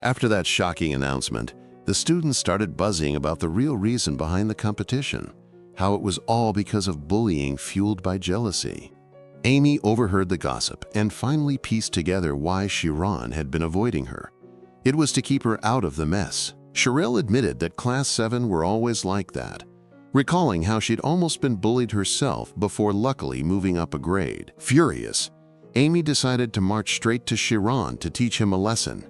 After that shocking announcement, the students started buzzing about the real reason behind the competition, how it was all because of bullying fueled by jealousy. Amy overheard the gossip and finally pieced together why Shiron had been avoiding her. It was to keep her out of the mess. Sharelle admitted that Class 7 were always like that, recalling how she'd almost been bullied herself before luckily moving up a grade. Furious, Amy decided to march straight to Shiron to teach him a lesson,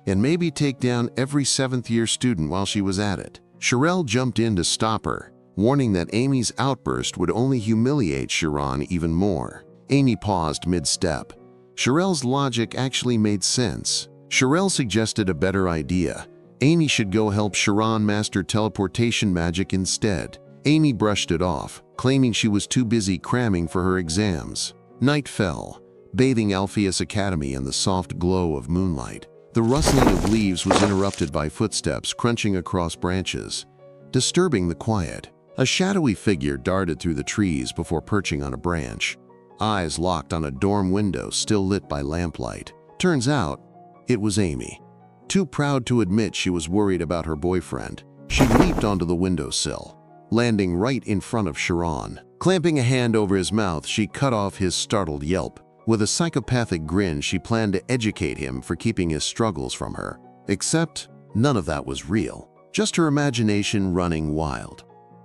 and maybe take down every 7th-year student while she was at it. Sharelle jumped in to stop her, warning that Amy's outburst would only humiliate Shiron even more. Amy paused mid-step. Sharelle's logic actually made sense. Sharelle suggested a better idea. Amy should go help Shiron master teleportation magic instead. Amy brushed it off, claiming she was too busy cramming for her exams. Night fell, bathing Alpheas Academy in the soft glow of moonlight. The rustling of leaves was interrupted by footsteps crunching across branches, disturbing the quiet. A shadowy figure darted through the trees before perching on a branch, eyes locked on a dorm window still lit by lamplight. Turns out, it was Amy. Too proud to admit she was worried about her boyfriend, she leaped onto the windowsill, landing right in front of Shiron. Clamping a hand over his mouth, she cut off his startled yelp. With a psychopathic grin, she planned to educate him for keeping his struggles from her. Except, none of that was real, just her imagination running wild.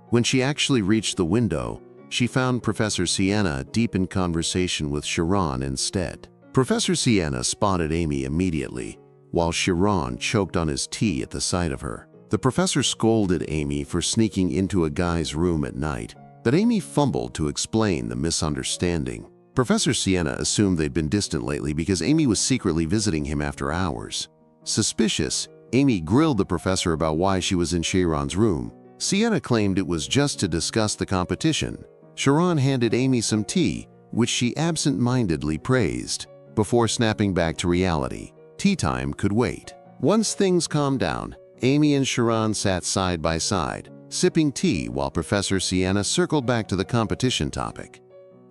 When she actually reached the window, she found Professor Siena deep in conversation with Shiron instead. Professor Siena spotted Amy immediately, while Shiron choked on his tea at the sight of her. The professor scolded Amy for sneaking into a guy's room at night, but Amy fumbled to explain the misunderstanding. Professor Siena assumed they'd been distant lately because Amy was secretly visiting him after hours. Suspicious, Amy grilled the professor about why she was in Shiron's room. Siena claimed it was just to discuss the competition. Shiron handed Amy some tea, which she absent-mindedly praised, before snapping back to reality. Tea time could wait. Once things calmed down, Amy and Shiron sat side by side, sipping tea while Professor Siena circled back to the competition topic.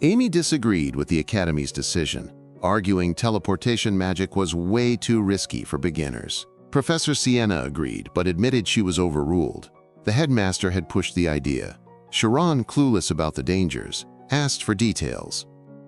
Amy disagreed with the Academy's decision, arguing teleportation magic was way too risky for beginners. Professor Siena agreed, but admitted she was overruled. The headmaster had pushed the idea. Shiron, clueless about the dangers, asked for details.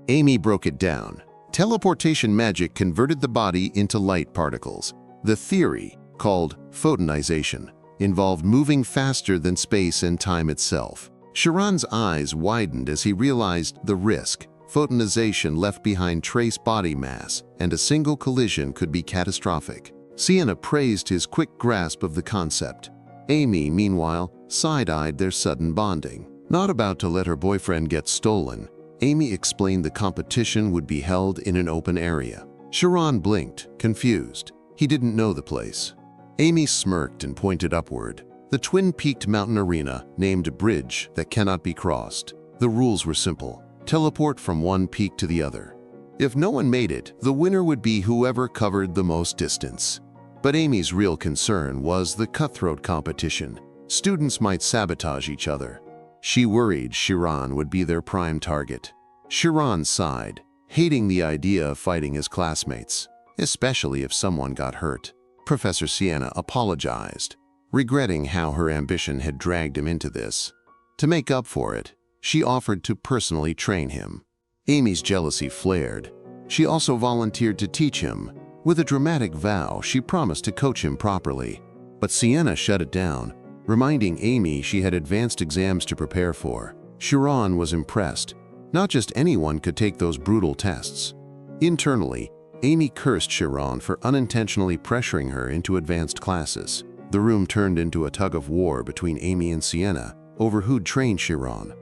Amy broke it down. Teleportation magic converted the body into light particles. The theory, called photonization, involved moving faster than space and time itself. Shiron's eyes widened as he realized the risk. Photonization left behind trace body mass, and a single collision could be catastrophic. Siena praised his quick grasp of the concept. Amy, meanwhile, side-eyed their sudden bonding. Not about to let her boyfriend get stolen, Amy explained the competition would be held in an open area. Shiron blinked, confused. He didn't know the place. Amy smirked and pointed upward. The twin-peaked mountain arena named Bridge that cannot be crossed. The rules were simple. Teleport from one peak to the other. If no one made it, the winner would be whoever covered the most distance. But Amy's real concern was the cutthroat competition. Students might sabotage each other. She worried Shiron would be their prime target. Shiron sighed, hating the idea of fighting his classmates, especially if someone got hurt. Professor Siena apologized, regretting how her ambition had dragged him into this. To make up for it, she offered to personally train him. Amy's jealousy flared. She also volunteered to teach him. With a dramatic vow, she promised to coach him properly. But Siena shut it down, reminding Amy she had advanced exams to prepare for. Shiron was impressed. Not just anyone could take those brutal tests. Internally, Amy cursed Shiron for unintentionally pressuring her into advanced classes. The room turned into a tug-of-war between Amy and Siena over who'd train Shiron.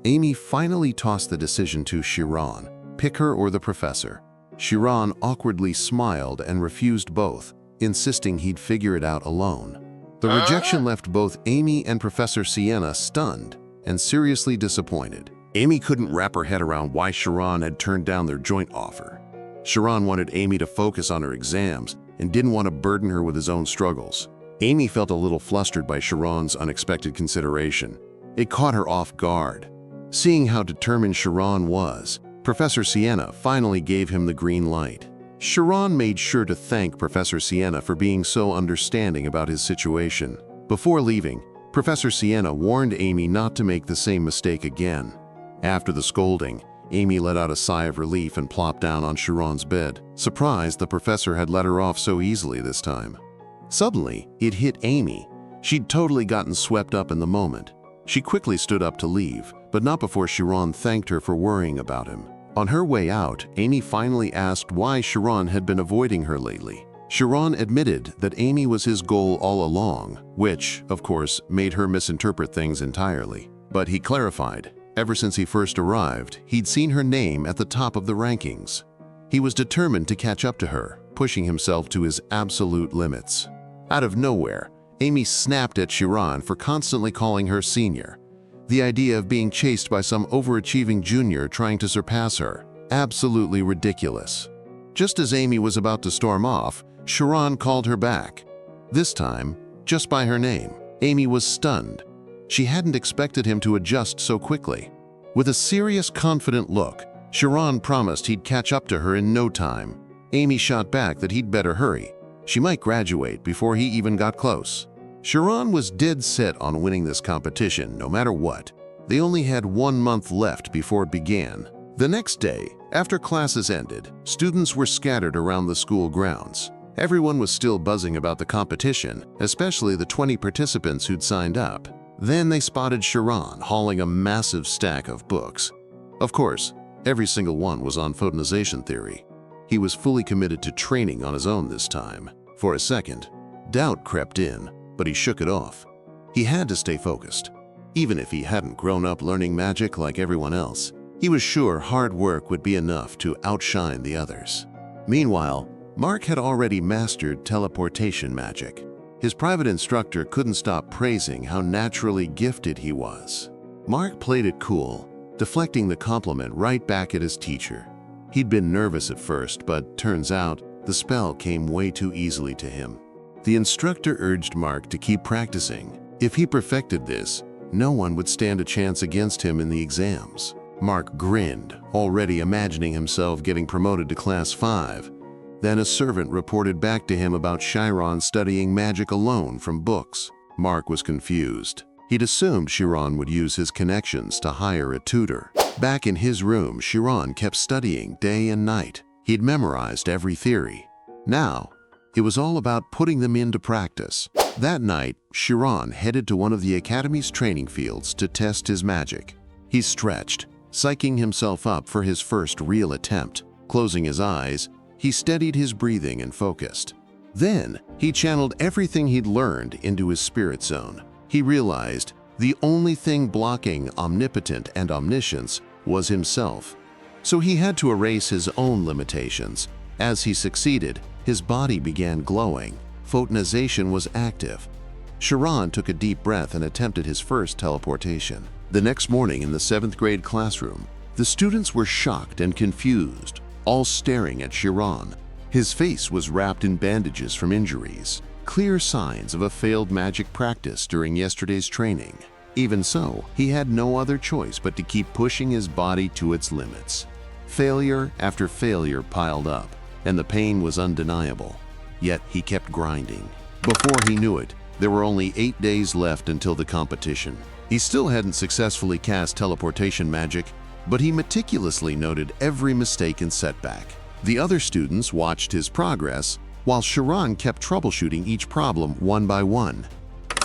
Amy finally tossed the decision to Shiron, pick her or the professor. Shiron awkwardly smiled and refused both, insisting he'd figure it out alone. The rejection left both Amy and Professor Siena stunned and seriously disappointed. Amy couldn't wrap her head around why Shiron had turned down their joint offer. Shiron wanted Amy to focus on her exams and didn't want to burden her with his own struggles. Amy felt a little flustered by Shiron's unexpected consideration. It caught her off guard. Seeing how determined Shiron was, Professor Siena finally gave him the green light. Shiron made sure to thank Professor Siena for being so understanding about his situation. Before leaving, Professor Siena warned Amy not to make the same mistake again. After the scolding, Amy let out a sigh of relief and plopped down on Shiron's bed, surprised the professor had let her off so easily this time. Suddenly, it hit Amy. She'd totally gotten swept up in the moment. She quickly stood up to leave, but not before Shiron thanked her for worrying about him. On her way out, Amy finally asked why Shiron had been avoiding her lately. Shiron admitted that Amy was his goal all along, which, of course, made her misinterpret things entirely. But he clarified, ever since he first arrived, he'd seen her name at the top of the rankings. He was determined to catch up to her, pushing himself to his absolute limits. Out of nowhere, Amy snapped at Shiron for constantly calling her senior. The idea of being chased by some overachieving junior trying to surpass her, absolutely ridiculous. Just as Amy was about to storm off, Shiron called her back. This time, just by her name. Amy was stunned. She hadn't expected him to adjust so quickly. With a serious, confident look, Shiron promised he'd catch up to her in no time. Amy shot back that he'd better hurry. She might graduate before he even got close. Shiron was dead set on winning this competition no matter what. They only had 1 month left before it began. The next day, after classes ended, students were scattered around the school grounds. Everyone was still buzzing about the competition, especially the 20 participants who'd signed up. Then they spotted Shiron hauling a massive stack of books. Of course, every single one was on photonization theory. He was fully committed to training on his own this time. For a second, doubt crept in, but he shook it off. He had to stay focused. Even if he hadn't grown up learning magic like everyone else, he was sure hard work would be enough to outshine the others. Meanwhile, Mark had already mastered teleportation magic. His private instructor couldn't stop praising how naturally gifted he was. Mark played it cool, deflecting the compliment right back at his teacher. He'd been nervous at first, but turns out the spell came way too easily to him. The instructor urged Mark to keep practicing. If he perfected this, no one would stand a chance against him in the exams. Mark grinned, already imagining himself getting promoted to Class 5. Then a servant reported back to him about Shiron studying magic alone from books. Mark was confused. He'd assumed Shiron would use his connections to hire a tutor. Back in his room, Shiron kept studying day and night. He'd memorized every theory. Now, it was all about putting them into practice. That night, Shiron headed to one of the Academy's training fields to test his magic. He stretched, psyching himself up for his first real attempt. Closing his eyes, he steadied his breathing and focused. Then, he channeled everything he'd learned into his spirit zone. He realized the only thing blocking omnipotent and omniscience was himself. So he had to erase his own limitations. As he succeeded, his body began glowing. Photonization was active. Shiron took a deep breath and attempted his first teleportation. The next morning in the 7th grade classroom, the students were shocked and confused, all staring at Shiron. His face was wrapped in bandages from injuries, clear signs of a failed magic practice during yesterday's training. Even so, he had no other choice but to keep pushing his body to its limits. Failure after failure piled up, and the pain was undeniable. Yet he kept grinding. Before he knew it, there were only 8 days left until the competition. He still hadn't successfully cast teleportation magic, but he meticulously noted every mistake and setback. The other students watched his progress, while Shiron kept troubleshooting each problem one by one.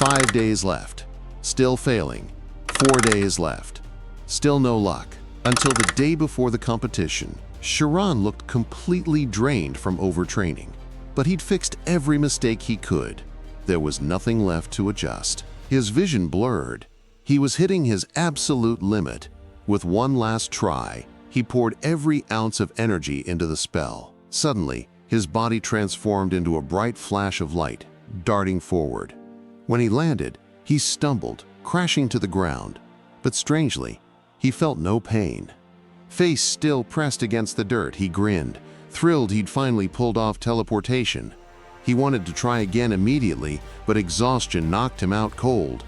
5 days left. Still failing. 4 days left. Still no luck. Until the day before the competition, Shiron looked completely drained from overtraining. But he'd fixed every mistake he could. There was nothing left to adjust. His vision blurred. He was hitting his absolute limit. With one last try, he poured every ounce of energy into the spell. Suddenly, his body transformed into a bright flash of light, darting forward. When he landed, he stumbled, crashing to the ground. But strangely, he felt no pain. Face still pressed against the dirt, he grinned, thrilled he'd finally pulled off teleportation. He wanted to try again immediately, but exhaustion knocked him out cold.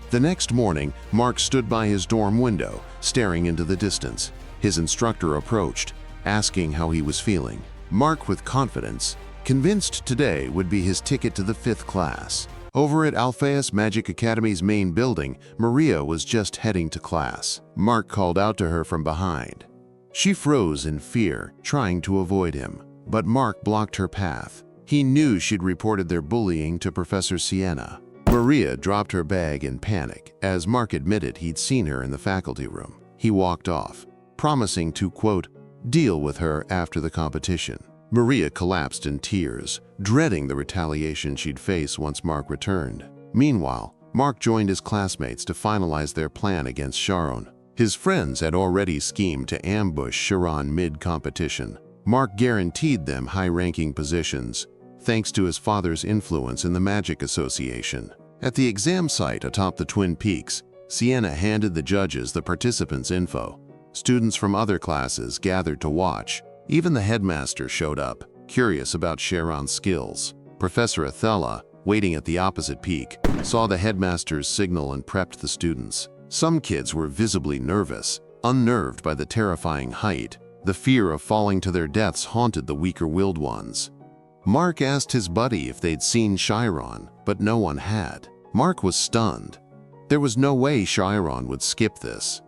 The next morning, Mark stood by his dorm window, staring into the distance. His instructor approached, asking how he was feeling. Mark with confidence, convinced today would be his ticket to the 5th class. Over at Alpheas Magic Academy's main building, Maria was just heading to class. Mark called out to her from behind. She froze in fear, trying to avoid him, but Mark blocked her path. He knew she'd reported their bullying to Professor Siena. Maria dropped her bag in panic as Mark admitted he'd seen her in the faculty room. He walked off, promising to, quote, deal with her after the competition. Maria collapsed in tears, dreading the retaliation she'd face once Mark returned. Meanwhile, Mark joined his classmates to finalize their plan against Shiron. His friends had already schemed to ambush Shiron mid-competition. Mark guaranteed them high-ranking positions, thanks to his father's influence in the Magic Association. At the exam site atop the Twin Peaks, Siena handed the judges the participants' info. Students from other classes gathered to watch. Even the headmaster showed up, curious about Shiron's skills. Professor Ethella, waiting at the opposite peak, saw the headmaster's signal and prepped the students. Some kids were visibly nervous, unnerved by the terrifying height. The fear of falling to their deaths haunted the weaker-willed ones. Mark asked his buddy if they'd seen Shiron, but no one had. Mark was stunned. There was no way Shiron would skip this.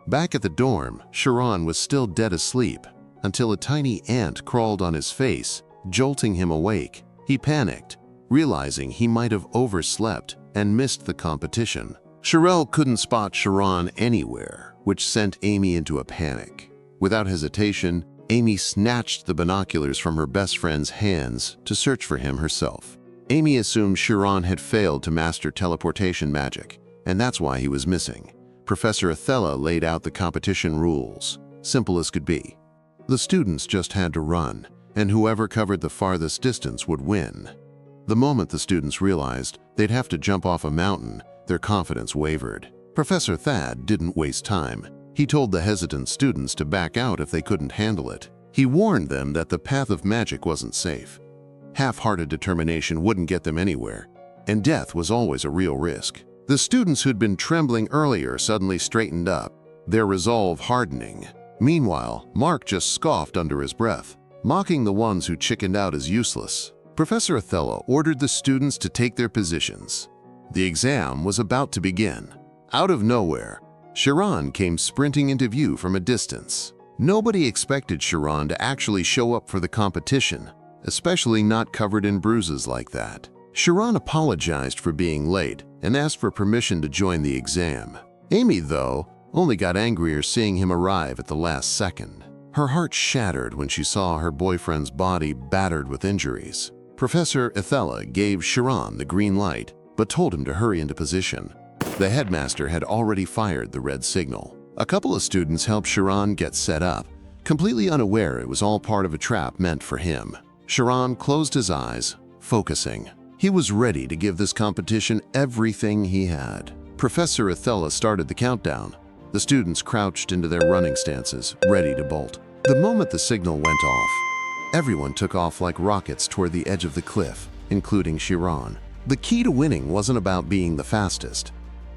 Back at the dorm, Shiron was still dead asleep, until a tiny ant crawled on his face, jolting him awake. He panicked, realizing he might have overslept and missed the competition. Sharelle couldn't spot Shiron anywhere, which sent Amy into a panic. Without hesitation, Amy snatched the binoculars from her best friend's hands to search for him herself. Amy assumed Shiron had failed to master teleportation magic, and that's why he was missing. Professor Ethella laid out the competition rules, simple as could be. The students just had to run, and whoever covered the farthest distance would win. The moment the students realized they'd have to jump off a mountain, their confidence wavered. Professor Thad didn't waste time. He told the hesitant students to back out if they couldn't handle it. He warned them that the path of magic wasn't safe. Half-hearted determination wouldn't get them anywhere, and death was always a real risk. The students who'd been trembling earlier suddenly straightened up, their resolve hardening. Meanwhile, Mark just scoffed under his breath, mocking the ones who chickened out as useless. Professor Ethella ordered the students to take their positions. The exam was about to begin. Out of nowhere, Shiron came sprinting into view from a distance. Nobody expected Shiron to actually show up for the competition, especially not covered in bruises like that. Shiron apologized for being late and asked for permission to join the exam. Amy, though, only got angrier seeing him arrive at the last second. Her heart shattered when she saw her boyfriend's body battered with injuries. Professor Ethella gave Shiron the green light, but told him to hurry into position. The headmaster had already fired the red signal. A couple of students helped Shiron get set up, completely unaware it was all part of a trap meant for him. Shiron closed his eyes, focusing. He was ready to give this competition everything he had. Professor Ethella started the countdown. The students crouched into their running stances, ready to bolt. The moment the signal went off, everyone took off like rockets toward the edge of the cliff, including Shiron. The key to winning wasn't about being the fastest.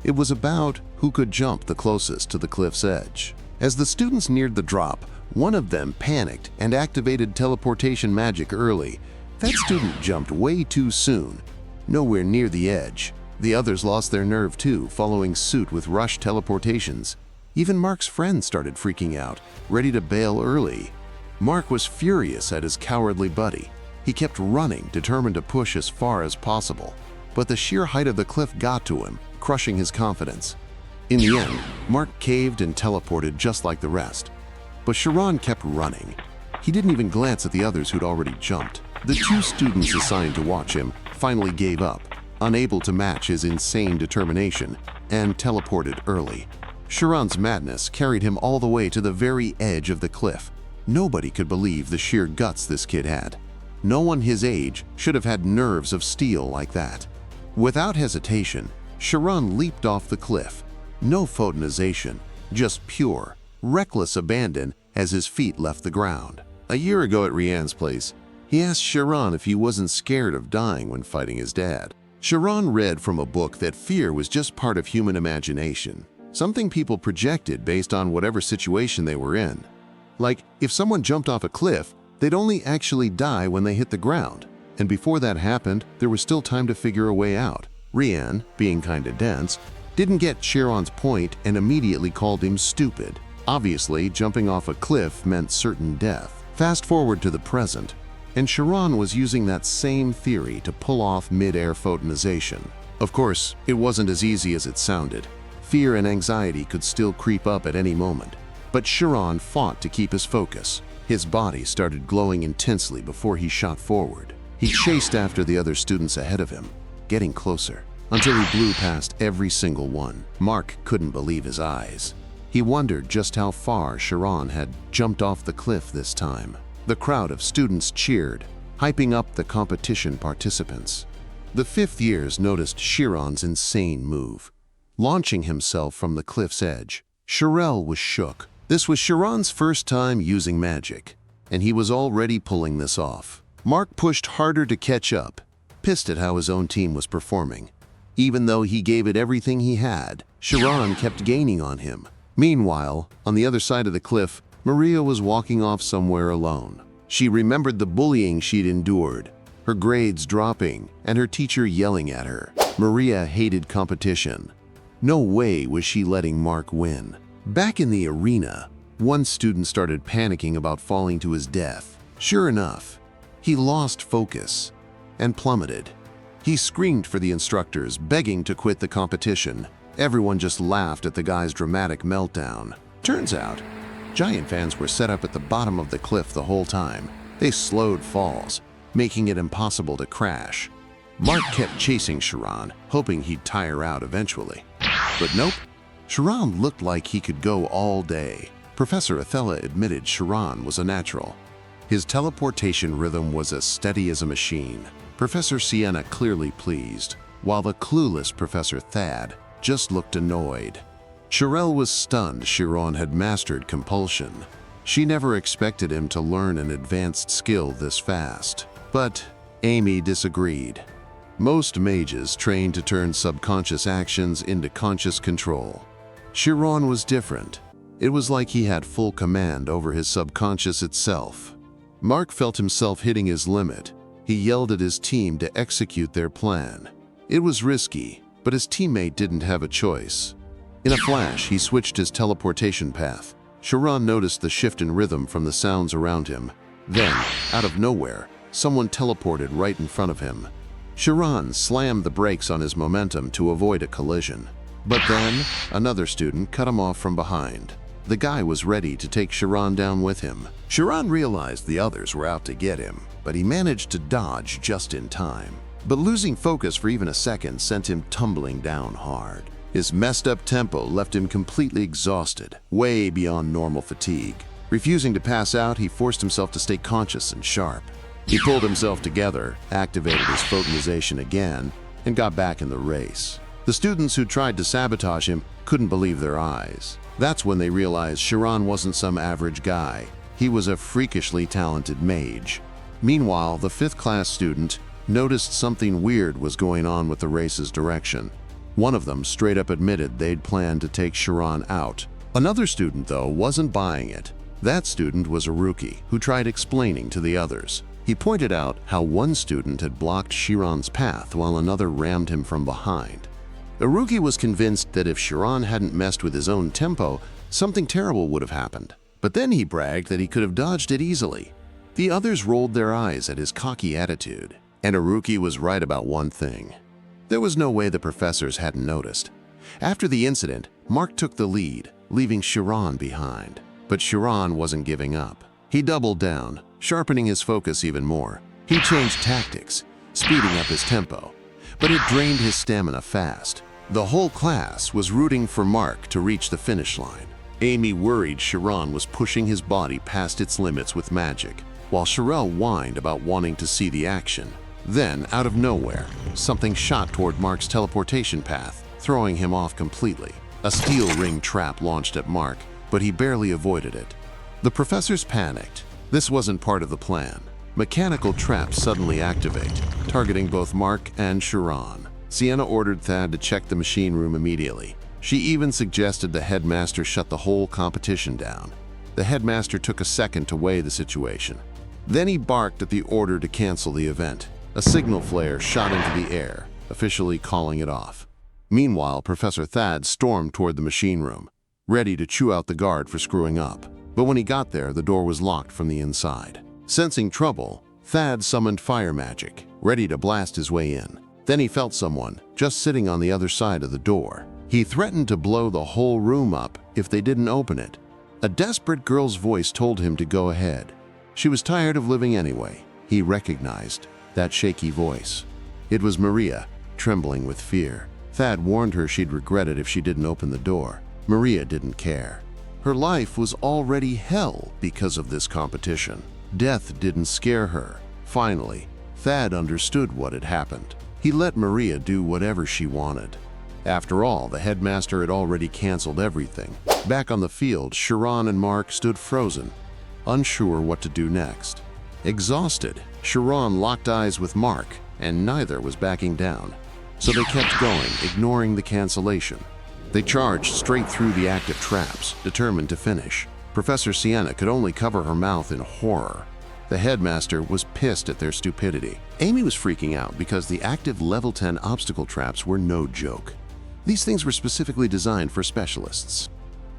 It was about who could jump the closest to the cliff's edge. As the students neared the drop, one of them panicked and activated teleportation magic early. That student jumped way too soon, nowhere near the edge. The others lost their nerve too, following suit with rush teleportations. Even Mark's friends started freaking out, ready to bail early. Mark was furious at his cowardly buddy. He kept running, determined to push as far as possible. But the sheer height of the cliff got to him, crushing his confidence. In the end, Mark caved and teleported just like the rest. But Shiron kept running. He didn't even glance at the others who'd already jumped. The two students assigned to watch him finally gave up, unable to match his insane determination, and teleported early. Shiron's madness carried him all the way to the very edge of the cliff. Nobody could believe the sheer guts this kid had. No one his age should have had nerves of steel like that. Without hesitation, Shiron leaped off the cliff. No photonization, just pure, reckless abandon as his feet left the ground. A year ago at Rian's place, he asked Shiron if he wasn't scared of dying when fighting his dad. Shiron read from a book that fear was just part of human imagination, something people projected based on whatever situation they were in. Like, if someone jumped off a cliff, they'd only actually die when they hit the ground. And before that happened, there was still time to figure a way out. Rian, being kinda dense, didn't get Shiron's point and immediately called him stupid. Obviously, jumping off a cliff meant certain death. Fast forward to the present, and Shiron was using that same theory to pull off mid-air photonization. Of course, it wasn't as easy as it sounded. Fear and anxiety could still creep up at any moment. But Shiron fought to keep his focus. His body started glowing intensely before he shot forward. He chased after the other students ahead of him, getting closer, until he blew past every single one. Mark couldn't believe his eyes. He wondered just how far Shiron had jumped off the cliff this time. The crowd of students cheered, hyping up the competition participants. The fifth years noticed Shiron's insane move, launching himself from the cliff's edge. Sharelle was shook. This was Shiron's first time using magic, and he was already pulling this off. Mark pushed harder to catch up, pissed at how his own team was performing. Even though he gave it everything he had, Shiron kept gaining on him. Meanwhile, on the other side of the cliff, Maria was walking off somewhere alone. She remembered the bullying she'd endured, her grades dropping, and her teacher yelling at her. Maria hated competition. No way was she letting Mark win. Back in the arena, one student started panicking about falling to his death. Sure enough, he lost focus and plummeted. He screamed for the instructors, begging to quit the competition. Everyone just laughed at the guy's dramatic meltdown. Turns out, giant fans were set up at the bottom of the cliff the whole time. They slowed falls, making it impossible to crash. Mark kept chasing Shiron, hoping he'd tire out eventually. But nope, Shiron looked like he could go all day. Professor Ethella admitted Shiron was a natural. His teleportation rhythm was as steady as a machine. Professor Siena clearly pleased, while the clueless Professor Thad just looked annoyed. Sharelle was stunned Shiron had mastered compulsion. She never expected him to learn an advanced skill this fast. But Amy disagreed. Most mages train to turn subconscious actions into conscious control. Shiron was different. It was like he had full command over his subconscious itself. Mark felt himself hitting his limit. He yelled at his team to execute their plan. It was risky, but his teammate didn't have a choice. In a flash, he switched his teleportation path. Shiron noticed the shift in rhythm from the sounds around him. Then, out of nowhere, someone teleported right in front of him. Shiron slammed the brakes on his momentum to avoid a collision. But then, another student cut him off from behind. The guy was ready to take Shiron down with him. Shiron realized the others were out to get him, but he managed to dodge just in time. But losing focus for even a second sent him tumbling down hard. His messed up tempo left him completely exhausted, way beyond normal fatigue. Refusing to pass out, he forced himself to stay conscious and sharp. He pulled himself together, activated his photonization again, and got back in the race. The students who tried to sabotage him couldn't believe their eyes. That's when they realized Shiron wasn't some average guy. He was a freakishly talented mage. Meanwhile, the 5th class student noticed something weird was going on with the race's direction. One of them straight up admitted they'd planned to take Shiron out. Another student, though, wasn't buying it. That student was a rookie who tried explaining to the others. He pointed out how one student had blocked Shiron's path while another rammed him from behind. Iruki was convinced that if Shiron hadn't messed with his own tempo, something terrible would have happened. But then he bragged that he could have dodged it easily. The others rolled their eyes at his cocky attitude. And Iruki was right about one thing. There was no way the professors hadn't noticed. After the incident, Mark took the lead, leaving Shiron behind. But Shiron wasn't giving up. He doubled down, sharpening his focus even more. He changed tactics, speeding up his tempo. But it drained his stamina fast. The whole class was rooting for Mark to reach the finish line. Amy worried Shiron was pushing his body past its limits with magic, while Sharelle whined about wanting to see the action. Then, out of nowhere, something shot toward Mark's teleportation path, throwing him off completely. A steel ring trap launched at Mark, but he barely avoided it. The professors panicked. This wasn't part of the plan. Mechanical traps suddenly activate, targeting both Mark and Shiron. Siena ordered Thad to check the machine room immediately. She even suggested the headmaster shut the whole competition down. The headmaster took a second to weigh the situation. Then he barked at the order to cancel the event. A signal flare shot into the air, officially calling it off. Meanwhile, Professor Thad stormed toward the machine room, ready to chew out the guard for screwing up. But when he got there, the door was locked from the inside. Sensing trouble, Thad summoned fire magic, ready to blast his way in. Then he felt someone just sitting on the other side of the door. He threatened to blow the whole room up if they didn't open it. A desperate girl's voice told him to go ahead. She was tired of living anyway. He recognized that shaky voice. It was Maria, trembling with fear. Thad warned her she'd regret it if she didn't open the door. Maria didn't care. Her life was already hell because of this competition. Death didn't scare her. Finally, Thad understood what had happened. He let Maria do whatever she wanted. After all, the headmaster had already canceled everything. Back on the field, Shiron and Mark stood frozen, unsure what to do next. Exhausted, Shiron locked eyes with Mark, and neither was backing down. So they kept going, ignoring the cancellation. They charged straight through the active traps, determined to finish. Professor Siena could only cover her mouth in horror. The headmaster was pissed at their stupidity. Amy was freaking out because the active level 10 obstacle traps were no joke. These things were specifically designed for specialists.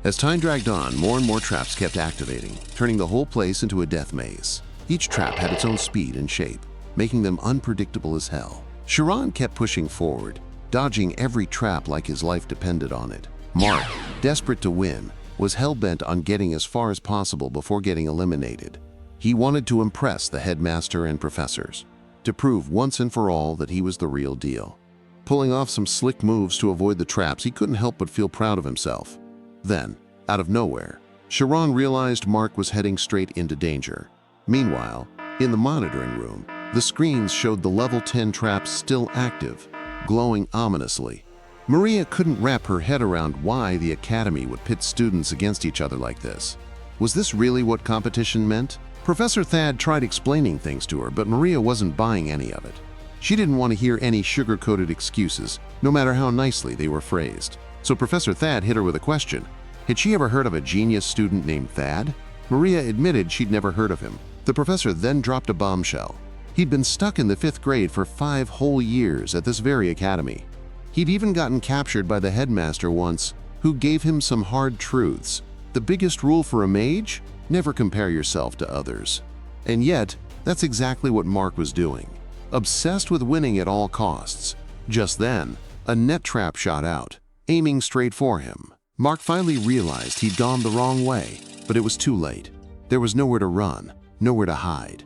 As time dragged on, more and more traps kept activating, turning the whole place into a death maze. Each trap had its own speed and shape, making them unpredictable as hell. Shiron kept pushing forward, dodging every trap like his life depended on it. Mark, desperate to win, was hell-bent on getting as far as possible before getting eliminated. He wanted to impress the headmaster and professors, to prove once and for all that he was the real deal. Pulling off some slick moves to avoid the traps, he couldn't help but feel proud of himself. Then, out of nowhere, Shiron realized Mark was heading straight into danger. Meanwhile, in the monitoring room, the screens showed the level 10 traps still active, glowing ominously. Maria couldn't wrap her head around why the academy would pit students against each other like this. Was this really what competition meant? Professor Thad tried explaining things to her, but Maria wasn't buying any of it. She didn't want to hear any sugar-coated excuses, no matter how nicely they were phrased. So Professor Thad hit her with a question. Had she ever heard of a genius student named Thad? Maria admitted she'd never heard of him. The professor then dropped a bombshell. He'd been stuck in the 5th grade for 5 whole years at this very academy. He'd even gotten captured by the headmaster once, who gave him some hard truths. The biggest rule for a mage? Never compare yourself to others. And yet, that's exactly what Mark was doing. Obsessed with winning at all costs. Just then, a net trap shot out, aiming straight for him. Mark finally realized he'd gone the wrong way, but it was too late. There was nowhere to run, nowhere to hide.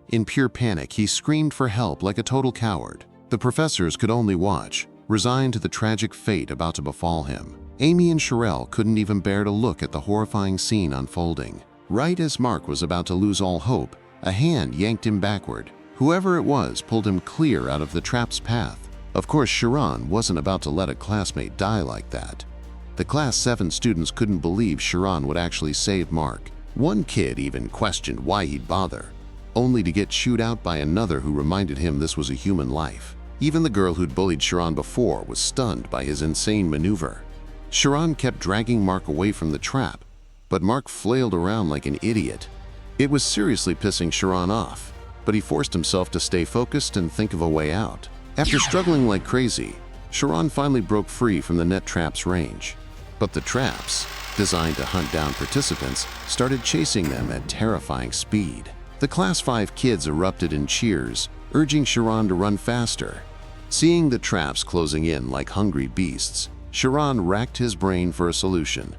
In pure panic, he screamed for help like a total coward. The professors could only watch, resigned to the tragic fate about to befall him. Amy and Sharelle couldn't even bear to look at the horrifying scene unfolding. Right as Mark was about to lose all hope, a hand yanked him backward. Whoever it was pulled him clear out of the trap's path. Of course, Shiron wasn't about to let a classmate die like that. The Class 7 students couldn't believe Shiron would actually save Mark. One kid even questioned why he'd bother, only to get chewed out by another who reminded him this was a human life. Even the girl who'd bullied Shiron before was stunned by his insane maneuver. Shiron kept dragging Mark away from the trap, but Mark flailed around like an idiot. It was seriously pissing Shiron off, but he forced himself to stay focused and think of a way out. After struggling like crazy, Shiron finally broke free from the net trap's range. But the traps, designed to hunt down participants, started chasing them at terrifying speed. The Class 5 kids erupted in cheers, urging Shiron to run faster. Seeing the traps closing in like hungry beasts, Shiron racked his brain for a solution.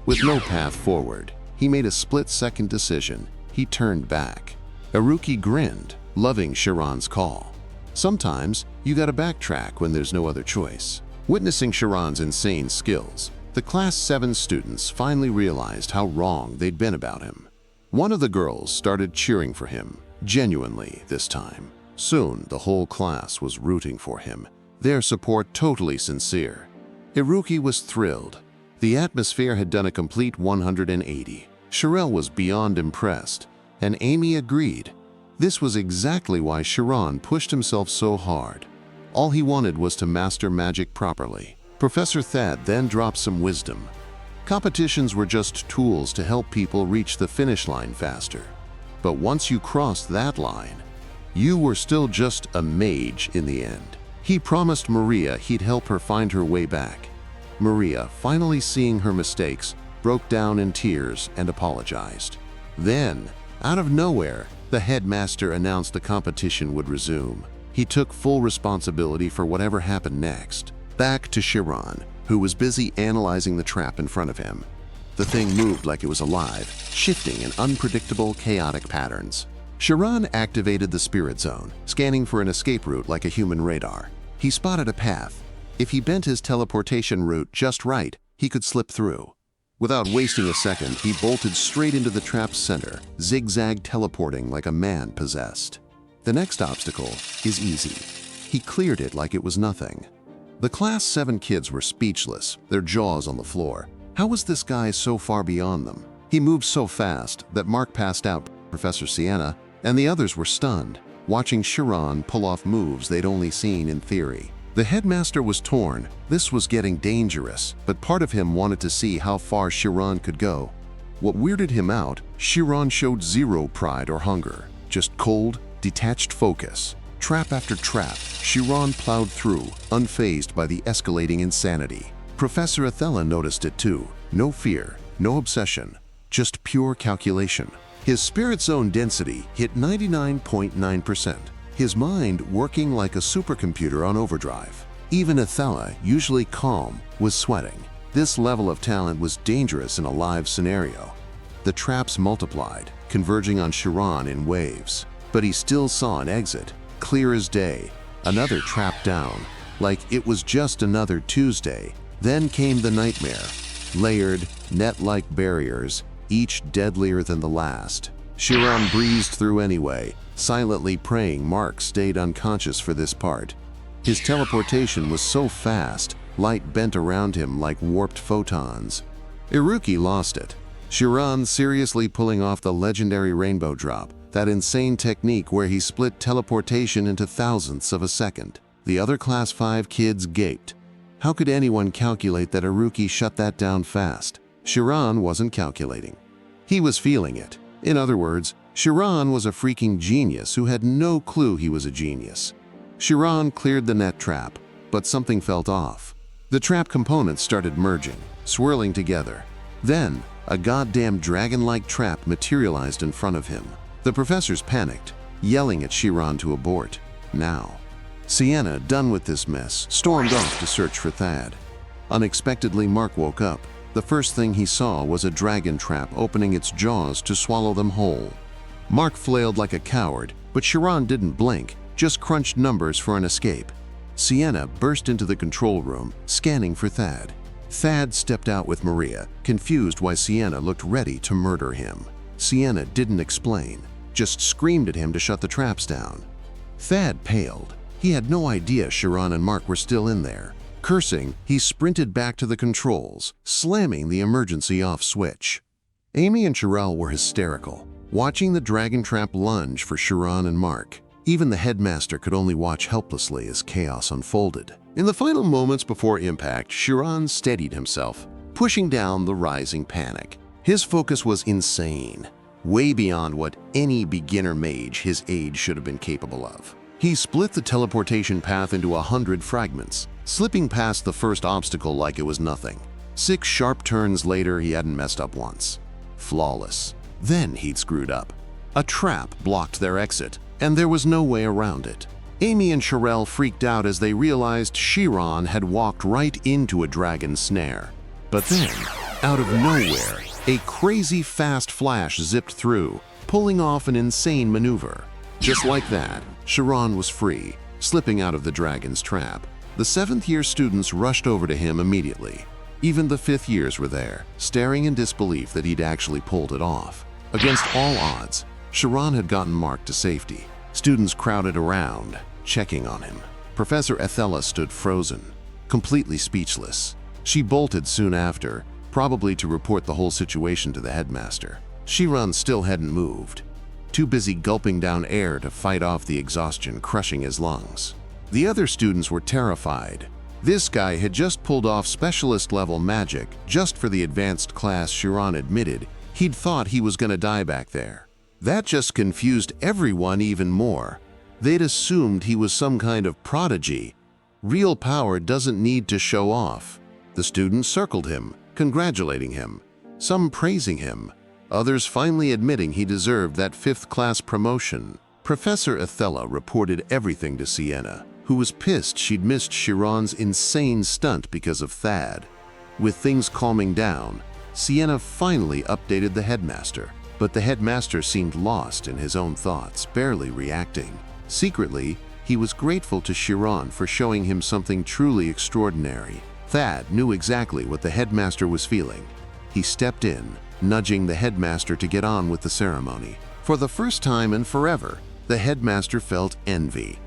With no path forward, he made a split-second decision. He turned back. Iruki grinned, loving Shiron's call. Sometimes, you gotta backtrack when there's no other choice. Witnessing Shiron's insane skills, the Class 7 students finally realized how wrong they'd been about him. One of the girls started cheering for him, genuinely this time. Soon, the whole class was rooting for him, their support totally sincere. Iruki was thrilled. The atmosphere had done a complete 180. Sharelle was beyond impressed, and Amy agreed. This was exactly why Shiron pushed himself so hard. All he wanted was to master magic properly. Professor Thad then dropped some wisdom. Competitions were just tools to help people reach the finish line faster. But once you crossed that line, you were still just a mage in the end. He promised Maria he'd help her find her way back. Maria, finally seeing her mistakes, broke down in tears and apologized. Then, out of nowhere, the headmaster announced the competition would resume. He took full responsibility for whatever happened next. Back to Shiron, who was busy analyzing the trap in front of him. The thing moved like it was alive, shifting in unpredictable, chaotic patterns. Shiron activated the spirit zone, scanning for an escape route like a human radar. He spotted a path. If he bent his teleportation route just right, he could slip through. Without wasting a second, he bolted straight into the trap's center, zigzag teleporting like a man possessed. The next obstacle is easy. He cleared it like it was nothing. The Class 7 kids were speechless, their jaws on the floor. How was this guy so far beyond them? He moved so fast that Mark passed out Professor Siena, and the others were stunned, watching Shiron pull off moves they'd only seen in theory. The headmaster was torn. This was getting dangerous, but part of him wanted to see how far Shiron could go. What weirded him out, Shiron showed zero pride or hunger, just cold, detached focus. Trap after trap, Shiron plowed through, unfazed by the escalating insanity. Professor Ethella noticed it too. No fear, no obsession, just pure calculation. His spirit zone density hit 99.9%. His mind working like a supercomputer on overdrive. Even Ethella, usually calm, was sweating. This level of talent was dangerous in a live scenario. The traps multiplied, converging on Shiron in waves. But he still saw an exit, clear as day. Another trap down, like it was just another Tuesday. Then came the nightmare. Layered, net-like barriers, each deadlier than the last. Shiron breezed through anyway, silently praying Mark stayed unconscious for this part. His teleportation was so fast, light bent around him like warped photons. Iruki lost it. Shiron seriously pulling off the legendary rainbow drop, that insane technique where he split teleportation into thousandths of a second. The other Class 5 kids gaped. How could anyone calculate that Iruki shut that down fast? Shiron wasn't calculating. He was feeling it. In other words, Shiron was a freaking genius who had no clue he was a genius. Shiron cleared the net trap, but something felt off. The trap components started merging, swirling together. Then, a goddamn dragon-like trap materialized in front of him. The professors panicked, yelling at Shiron to abort. Now, Siena, done with this mess, stormed off to search for Thad. Unexpectedly, Mark woke up. The first thing he saw was a dragon trap opening its jaws to swallow them whole. Mark flailed like a coward, but Shiron didn't blink, just crunched numbers for an escape. Siena burst into the control room, scanning for Thad. Thad stepped out with Maria, confused why Siena looked ready to murder him. Siena didn't explain, just screamed at him to shut the traps down. Thad paled. He had no idea Shiron and Mark were still in there. Cursing, he sprinted back to the controls, slamming the emergency off switch. Amy and Sharelle were hysterical, watching the dragon trap lunge for Shiron and Mark. Even the headmaster could only watch helplessly as chaos unfolded. In the final moments before impact, Shiron steadied himself, pushing down the rising panic. His focus was insane, way beyond what any beginner mage his age should have been capable of. He split the teleportation path into 100 fragments, slipping past the first obstacle like it was nothing. 6 sharp turns later, he hadn't messed up once. Flawless. Then he'd screwed up. A trap blocked their exit, and there was no way around it. Amy and Sharelle freaked out as they realized Shiron had walked right into a dragon snare. But then, out of nowhere, a crazy fast flash zipped through, pulling off an insane maneuver. Just like that, Shiron was free, slipping out of the dragon's trap. The 7th-year students rushed over to him immediately. Even the 5th years were there, staring in disbelief that he'd actually pulled it off. Against all odds, Shiron had gotten Mark to safety. Students crowded around, checking on him. Professor Ethella stood frozen, completely speechless. She bolted soon after, probably to report the whole situation to the headmaster. Shiron still hadn't moved, too busy gulping down air to fight off the exhaustion crushing his lungs. The other students were terrified. This guy had just pulled off specialist-level magic just for the advanced class Shiron admitted he'd thought he was gonna die back there. That just confused everyone even more. They'd assumed he was some kind of prodigy. Real power doesn't need to show off. The students circled him, congratulating him, some praising him, others finally admitting he deserved that 5th class promotion. Professor Ethella reported everything to Siena, who was pissed she'd missed Shiron's insane stunt because of Thad. With things calming down, Siena finally updated the headmaster, but the headmaster seemed lost in his own thoughts, barely reacting. Secretly, he was grateful to Shiron for showing him something truly extraordinary. Thad knew exactly what the headmaster was feeling. He stepped in, nudging the headmaster to get on with the ceremony. For the first time in forever, the headmaster felt envy.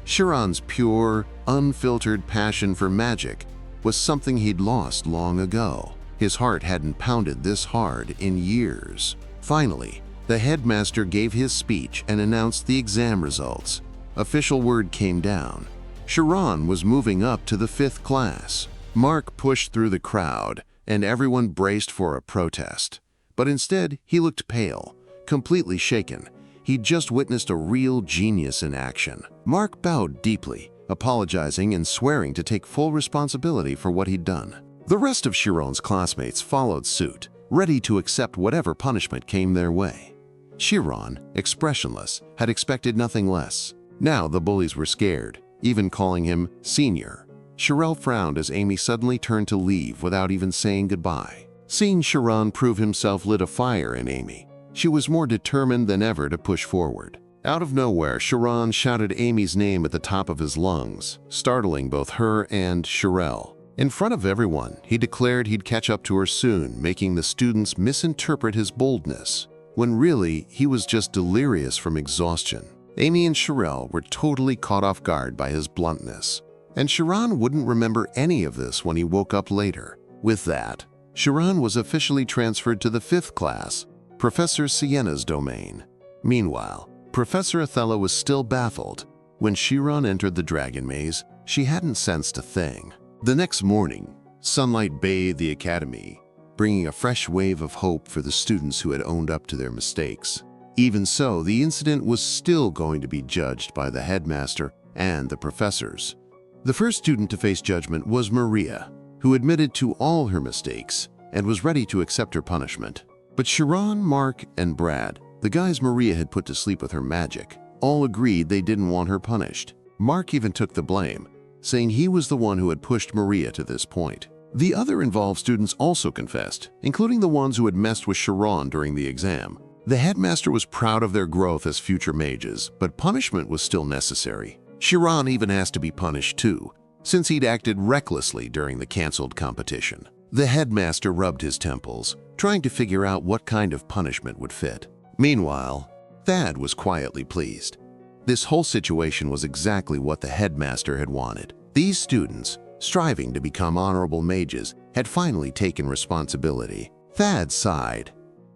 Shiron's pure, unfiltered passion for magic was something he'd lost long ago. His heart hadn't pounded this hard in years. Finally, the headmaster gave his speech and announced the exam results. Official word came down. Shiron was moving up to the 5th class. Mark pushed through the crowd, and everyone braced for a protest. But instead, he looked pale, completely shaken. He'd just witnessed a real genius in action. Mark bowed deeply, apologizing and swearing to take full responsibility for what he'd done. The rest of Shiron's classmates followed suit, ready to accept whatever punishment came their way. Shiron, expressionless, had expected nothing less. Now the bullies were scared, even calling him Senior. Sharelle frowned as Amy suddenly turned to leave without even saying goodbye. Seeing Shiron prove himself lit a fire in Amy. She was more determined than ever to push forward. Out of nowhere, Shiron shouted Amy's name at the top of his lungs, startling both her and Sharelle. In front of everyone, he declared he'd catch up to her soon, making the students misinterpret his boldness, when really he was just delirious from exhaustion. Amy and Sharelle were totally caught off guard by his bluntness, and Shiron wouldn't remember any of this when he woke up later. With that, Shiron was officially transferred to the 5th class, Professor Siena's domain. Meanwhile, Professor Ethella was still baffled. When Shiron entered the dragon maze, she hadn't sensed a thing. The next morning, sunlight bathed the academy, bringing a fresh wave of hope for the students who had owned up to their mistakes. Even so, the incident was still going to be judged by the headmaster and the professors. The first student to face judgment was Maria, who admitted to all her mistakes and was ready to accept her punishment. But Shiron, Mark, and Brad, the guys Maria had put to sleep with her magic, all agreed they didn't want her punished. Mark even took the blame, saying he was the one who had pushed Maria to this point. The other involved students also confessed, including the ones who had messed with Shiron during the exam. The headmaster was proud of their growth as future mages, but punishment was still necessary. Shiron even asked to be punished too, since he'd acted recklessly during the cancelled competition. The headmaster rubbed his temples, trying to figure out what kind of punishment would fit. Meanwhile, Thad was quietly pleased. This whole situation was exactly what the headmaster had wanted. These students, striving to become honorable mages, had finally taken responsibility. Thad sighed.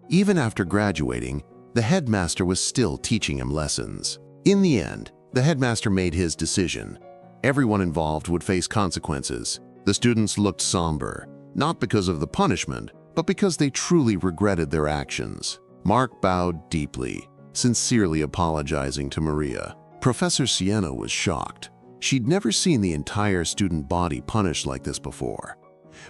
Even after graduating, the headmaster was still teaching him lessons. In the end, the headmaster made his decision. Everyone involved would face consequences. The students looked somber, not because of the punishment, but because they truly regretted their actions. Mark bowed deeply, sincerely apologizing to Maria. Professor Siena was shocked. She'd never seen the entire student body punished like this before.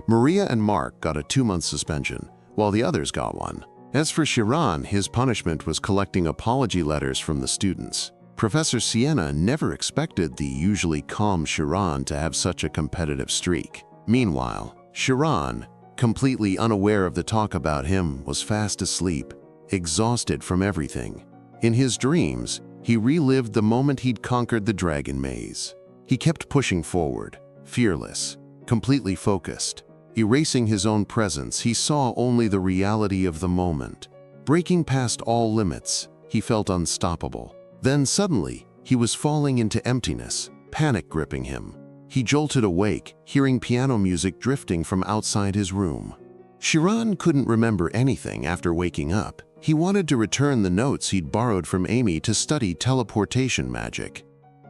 Maria and Mark got a 2-month suspension, while the others got one. As for Shiron, his punishment was collecting apology letters from the students. Professor Siena never expected the usually calm Shiron to have such a competitive streak. Meanwhile, Shiron, completely unaware of the talk about him, was fast asleep, exhausted from everything. In his dreams, he relived the moment he'd conquered the dragon maze. He kept pushing forward, fearless, completely focused. Erasing his own presence, he saw only the reality of the moment. Breaking past all limits, he felt unstoppable. Then suddenly, he was falling into emptiness, panic gripping him. He jolted awake, hearing piano music drifting from outside his room. Shiron couldn't remember anything after waking up. He wanted to return the notes he'd borrowed from Amy to study teleportation magic.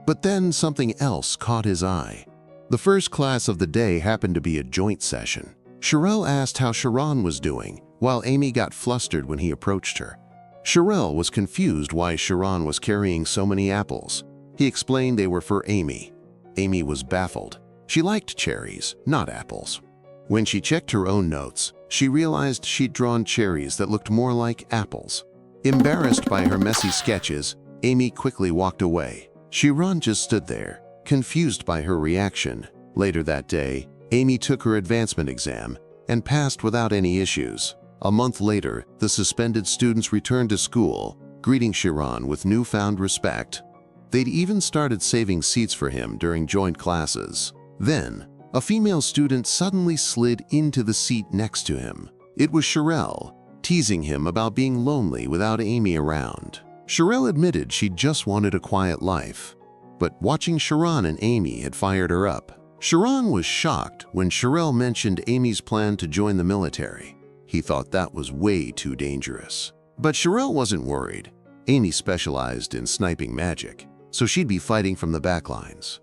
But then something else caught his eye. The first class of the day happened to be a joint session. Sharelle asked how Shiron was doing, while Amy got flustered when he approached her. Sharelle was confused why Shiron was carrying so many apples. He explained they were for Amy. Amy was baffled. She liked cherries, not apples. When she checked her own notes, she realized she'd drawn cherries that looked more like apples. Embarrassed by her messy sketches, Amy quickly walked away. Shiron just stood there, confused by her reaction. Later that day, Amy took her advancement exam and passed without any issues. A month later, the suspended students returned to school, greeting Shiron with newfound respect. They'd even started saving seats for him during joint classes. Then, a female student suddenly slid into the seat next to him. It was Sharelle, teasing him about being lonely without Amy around. Sharelle admitted she just wanted a quiet life, but watching Shiron and Amy had fired her up. Shiron was shocked when Sharelle mentioned Amy's plan to join the military. He thought that was way too dangerous. But Sharelle wasn't worried. Amy specialized in sniping magic, so she'd be fighting from the back lines.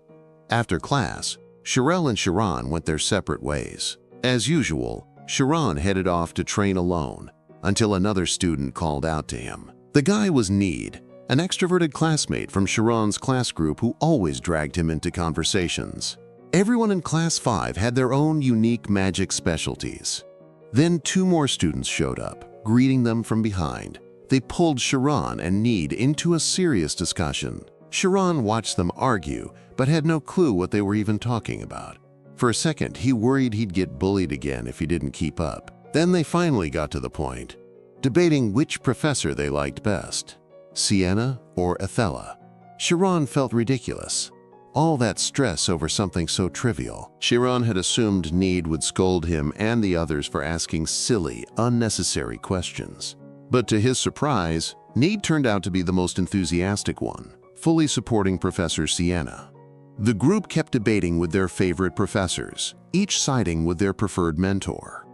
After class, Sharelle and Shiron went their separate ways. As usual, Shiron headed off to train alone until another student called out to him. The guy was Need, an extroverted classmate from Shiron's class group who always dragged him into conversations. Everyone in Class 5 had their own unique magic specialties. Then 2 more students showed up, greeting them from behind. They pulled Shiron and Need into a serious discussion. Shiron watched them argue, but had no clue what they were even talking about. For a second, he worried he'd get bullied again if he didn't keep up. Then they finally got to the point, debating which professor they liked best, Siena or Ethella. Shiron felt ridiculous. All that stress over something so trivial. Shiron had assumed Need would scold him and the others for asking silly, unnecessary questions. But to his surprise, Need turned out to be the most enthusiastic one, fully supporting Professor Siena. The group kept debating with their favorite professors, each siding with their preferred mentor.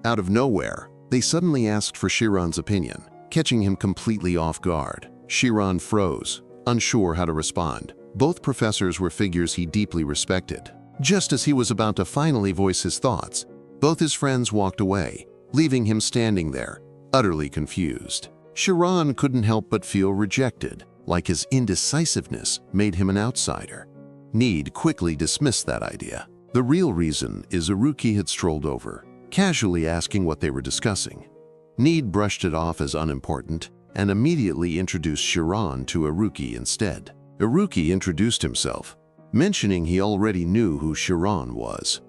Out of nowhere, they suddenly asked for Shiron's opinion, catching him completely off guard. Shiron froze, unsure how to respond. Both professors were figures he deeply respected. Just as he was about to finally voice his thoughts, both his friends walked away, leaving him standing there, utterly confused. Shiron couldn't help but feel rejected, like his indecisiveness made him an outsider. Need quickly dismissed that idea. The real reason is Iruki had strolled over, casually asking what they were discussing. Need brushed it off as unimportant and immediately introduced Shiron to Iruki instead. Iruki introduced himself, mentioning he already knew who Shiron was.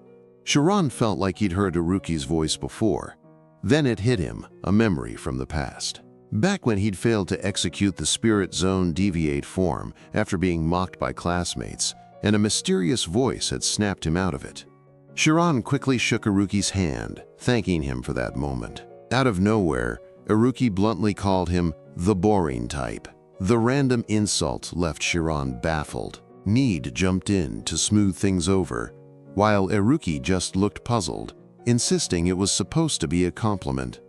Shiron felt like he'd heard Iruki's voice before. Then it hit him, a memory from the past. Back when he'd failed to execute the Spirit Zone Deviate form after being mocked by classmates, and a mysterious voice had snapped him out of it. Shiron quickly shook Iruki's hand, thanking him for that moment. Out of nowhere, Iruki bluntly called him the boring type. The random insult left Shiron baffled. Need jumped in to smooth things over, while Iruki just looked puzzled, insisting it was supposed to be a compliment.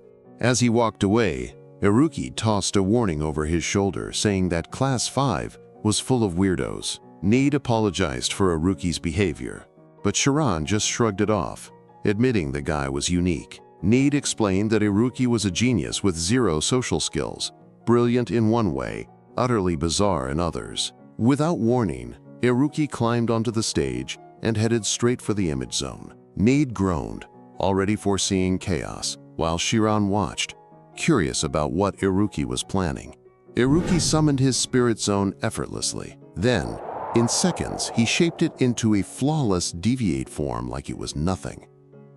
As he walked away, Iruki tossed a warning over his shoulder, saying that Class 5 was full of weirdos. Need apologized for Iruki's behavior, but Shiron just shrugged it off, admitting the guy was unique. Need explained that Iruki was a genius with 0 social skills, brilliant in one way, utterly bizarre in others. Without warning, Iruki climbed onto the stage and headed straight for the image zone. Need groaned, already foreseeing chaos, while Shiron watched, curious about what Iruki was planning. Iruki summoned his spirit zone effortlessly. Then, in seconds, he shaped it into a flawless deviate form like it was nothing.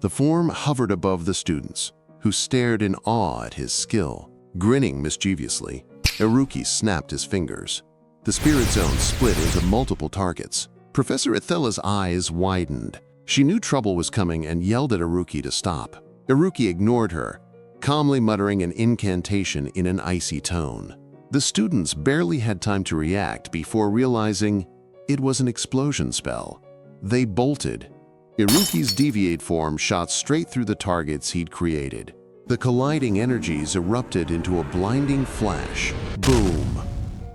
The form hovered above the students, who stared in awe at his skill. Grinning mischievously, Iruki snapped his fingers. The spirit zone split into multiple targets. Professor Ethella's eyes widened. She knew trouble was coming and yelled at Iruki to stop. Iruki ignored her, calmly muttering an incantation in an icy tone. The students barely had time to react before realizing it was an explosion spell. They bolted. Iruki's deviate form shot straight through the targets he'd created. The colliding energies erupted into a blinding flash. Boom!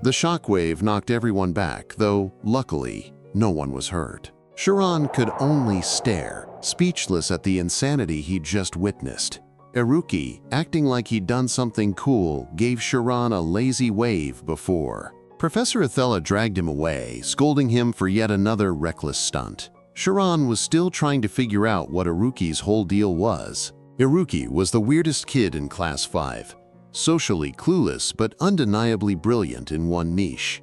The shockwave knocked everyone back, though, luckily, no one was hurt. Shiron could only stare, speechless at the insanity he'd just witnessed. Iruki, acting like he'd done something cool, gave Shiron a lazy wave before. Professor Ethella dragged him away, scolding him for yet another reckless stunt. Shiron was still trying to figure out what Iruki's whole deal was. Iruki was the weirdest kid in Class 5, socially clueless but undeniably brilliant in one niche.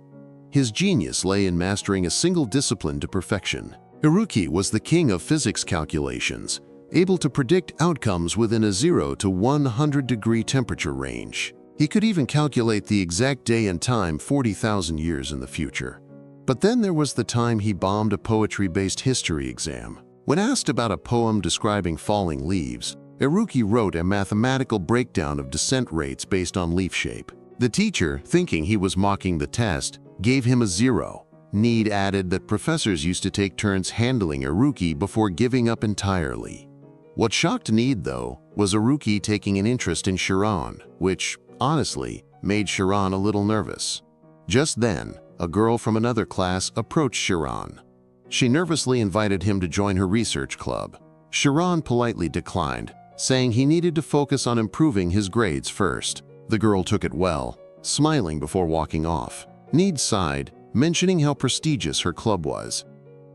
His genius lay in mastering a single discipline to perfection. Iruki was the king of physics calculations, able to predict outcomes within a 0 to 100-degree temperature range. He could even calculate the exact day and time 40,000 years in the future. But then there was the time he bombed a poetry-based history exam. When asked about a poem describing falling leaves, Iruki wrote a mathematical breakdown of descent rates based on leaf shape. The teacher, thinking he was mocking the test, gave him a 0. Need added that professors used to take turns handling Iruki before giving up entirely. What shocked Need, though, was Iruki taking an interest in Shiron, which, honestly, made Shiron a little nervous. Just then, a girl from another class approached Shiron. She nervously invited him to join her research club. Shiron politely declined, saying he needed to focus on improving his grades first. The girl took it well, smiling before walking off. Need sighed, mentioning how prestigious her club was.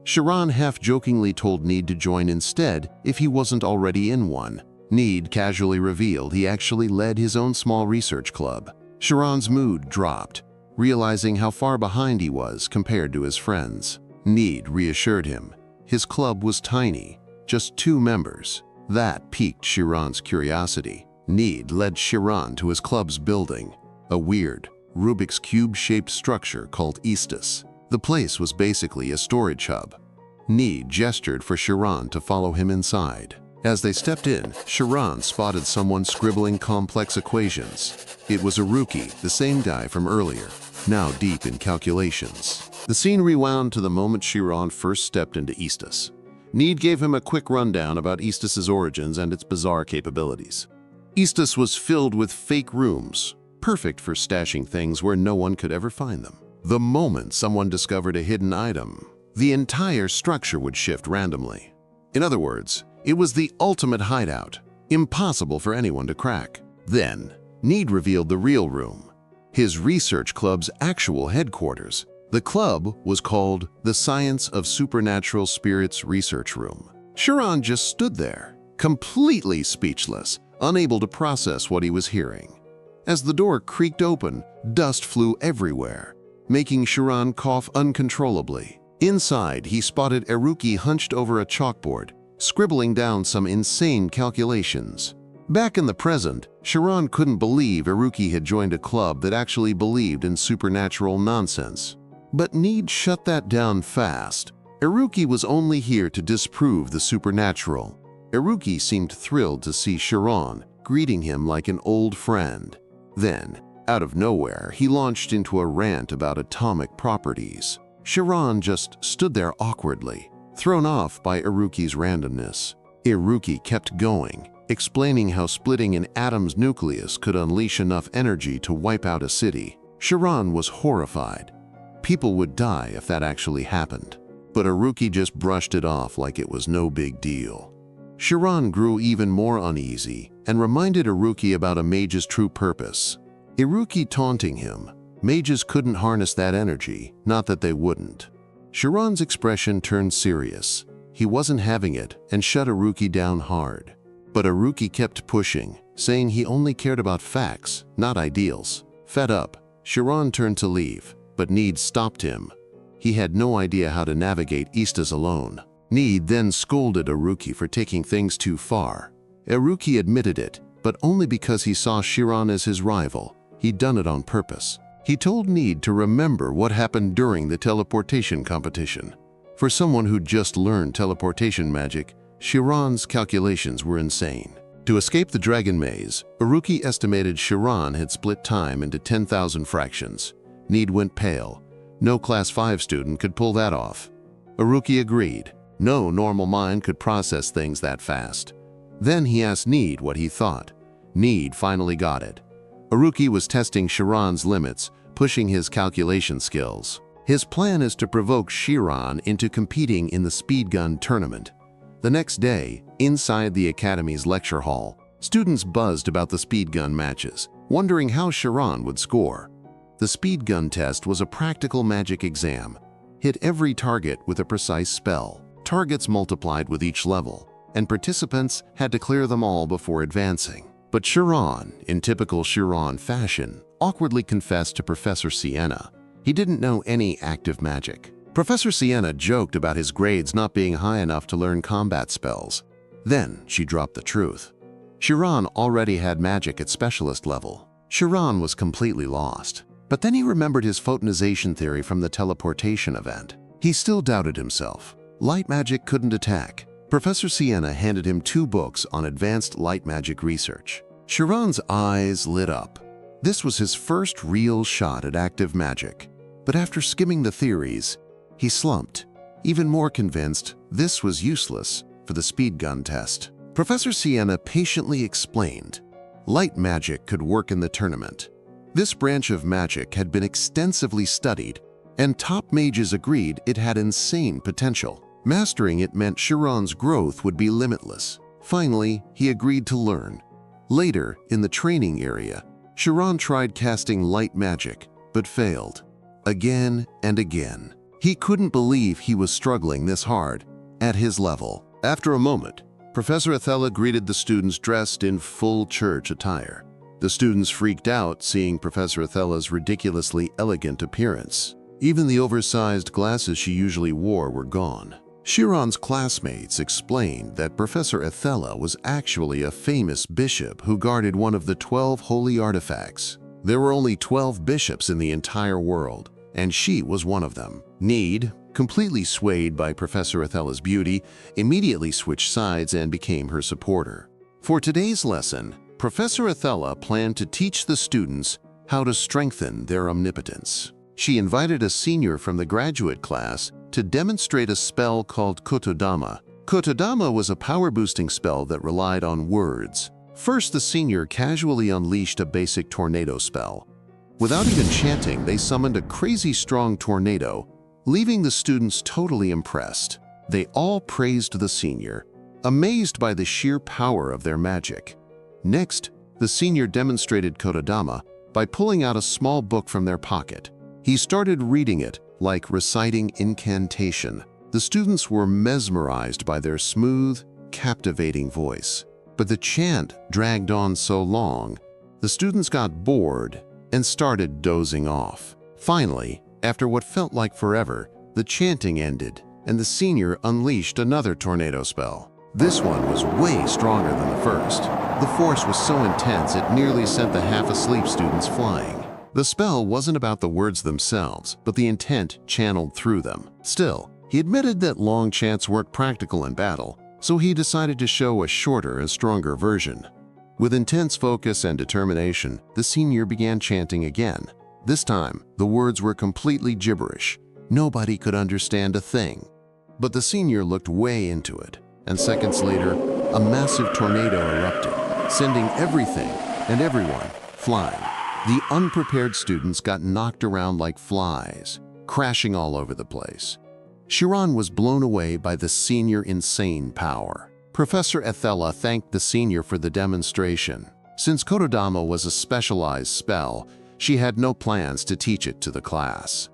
Shiron half-jokingly told Need to join instead if he wasn't already in one. Need casually revealed he actually led his own small research club. Shiron's mood dropped, realizing how far behind he was compared to his friends. Need reassured him. His club was tiny, just 2 members. That piqued Shiron's curiosity. Need led Shiron to his club's building, a weird, Rubik's Cube-shaped structure called Istis. The place was basically a storage hub. Need gestured for Shiron to follow him inside. As they stepped in, Shiron spotted someone scribbling complex equations. It was Iruki, the same guy from earlier, now deep in calculations. The scene rewound to the moment Shiron first stepped into Istis. Need gave him a quick rundown about Istis's origins and its bizarre capabilities. Istis was filled with fake rooms, perfect for stashing things where no one could ever find them. The moment someone discovered a hidden item, the entire structure would shift randomly. In other words, it was the ultimate hideout, impossible for anyone to crack. Then, Need revealed the real room, his research club's actual headquarters. The club was called the Science of Supernatural Spirits Research Room. Shiron just stood there, completely speechless, unable to process what he was hearing. As the door creaked open, dust flew everywhere, making Shiron cough uncontrollably. Inside, he spotted Iruki hunched over a chalkboard, scribbling down some insane calculations. Back in the present, Shiron couldn't believe Iruki had joined a club that actually believed in supernatural nonsense. But Need shut that down fast. Iruki was only here to disprove the supernatural. Iruki seemed thrilled to see Shiron, greeting him like an old friend. Then, out of nowhere, he launched into a rant about atomic properties. Shiron just stood there awkwardly, thrown off by Iruki's randomness. Iruki kept going, explaining how splitting an atom's nucleus could unleash enough energy to wipe out a city. Shiron was horrified. People would die if that actually happened. But Iruki just brushed it off like it was no big deal. Shiron grew even more uneasy and reminded Iruki about a mage's true purpose. Iruki taunting him. Mages couldn't harness that energy, not that they wouldn't. Shiron's expression turned serious. He wasn't having it and shut Iruki down hard. But Iruki kept pushing, saying he only cared about facts, not ideals. Fed up, Shiron turned to leave, but Need stopped him. He had no idea how to navigate Istis alone. Need then scolded Iruki for taking things too far. Iruki admitted it, but only because he saw Shiron as his rival. He'd done it on purpose. He told Need to remember what happened during the teleportation competition. For someone who'd just learned teleportation magic, Shiron's calculations were insane. To escape the dragon maze, Iruki estimated Shiron had split time into 10,000 fractions. Need went pale. No Class 5 student could pull that off. Iruki agreed. No normal mind could process things that fast. Then he asked Need what he thought. Need finally got it. Iruki was testing Shiron's limits, pushing his calculation skills. His plan is to provoke Shiron into competing in the speed gun tournament. The next day, inside the Academy's lecture hall, Students buzzed about the speed gun matches, wondering how Shiron would score. The speed gun test was a practical magic exam. Hit every target with a precise spell. Targets multiplied with each level, and participants had to clear them all before advancing. But Shiron, in typical Shiron fashion, awkwardly confessed to Professor Siena he didn't know any active magic. Professor Siena joked about his grades not being high enough to learn combat spells. Then she dropped the truth. Shiron already had magic at specialist level. Shiron was completely lost. But then he remembered his photonization theory from the teleportation event. He still doubted himself. Light magic couldn't attack. Professor Siena handed him 2 books on advanced light magic research. Shiron's eyes lit up. This was his first real shot at active magic. But after skimming the theories, he slumped, even more convinced this was useless for the speed gun test. Professor Siena patiently explained, light magic could work in the tournament. This branch of magic had been extensively studied, and top mages agreed it had insane potential. Mastering it meant Shiron's growth would be limitless. Finally, he agreed to learn. Later, in the training area, Shiron tried casting light magic, but failed. Again and again. He couldn't believe he was struggling this hard, at his level. After a moment, Professor Ethella greeted the students dressed in full church attire. The students freaked out seeing Professor Ethella's ridiculously elegant appearance. Even the oversized glasses she usually wore were gone. Shiron's classmates explained that Professor Ethella was actually a famous bishop who guarded one of the 12 holy artifacts. There were only 12 bishops in the entire world, and she was one of them. Need, completely swayed by Professor Ethella's beauty, immediately switched sides and became her supporter. For today's lesson, Professor Ethella planned to teach the students how to strengthen their omnipotence. She invited a senior from the graduate class to demonstrate a spell called Kotodama. Kotodama was a power-boosting spell that relied on words. First, the senior casually unleashed a basic tornado spell. Without even chanting, they summoned a crazy strong tornado, leaving the students totally impressed. They all praised the senior, amazed by the sheer power of their magic. Next, the senior demonstrated Kotodama by pulling out a small book from their pocket. He started reading it like reciting incantation. The students were mesmerized by their smooth, captivating voice. But the chant dragged on so long, the students got bored and started dozing off. Finally, after what felt like forever, the chanting ended, and the senior unleashed another tornado spell. This one was way stronger than the first. The force was so intense it nearly sent the half-asleep students flying. The spell wasn't about the words themselves, but the intent channeled through them. Still, he admitted that long chants weren't practical in battle, so he decided to show a shorter and stronger version. With intense focus and determination, the senior began chanting again. This time, the words were completely gibberish. Nobody could understand a thing. But the senior looked way into it, and seconds later, a massive tornado erupted, sending everything and everyone flying. The unprepared students got knocked around like flies, crashing all over the place. Shiron was blown away by the senior's insane power. Professor Ethella thanked the senior for the demonstration. Since Kotodama was a specialized spell, she had no plans to teach it to the class.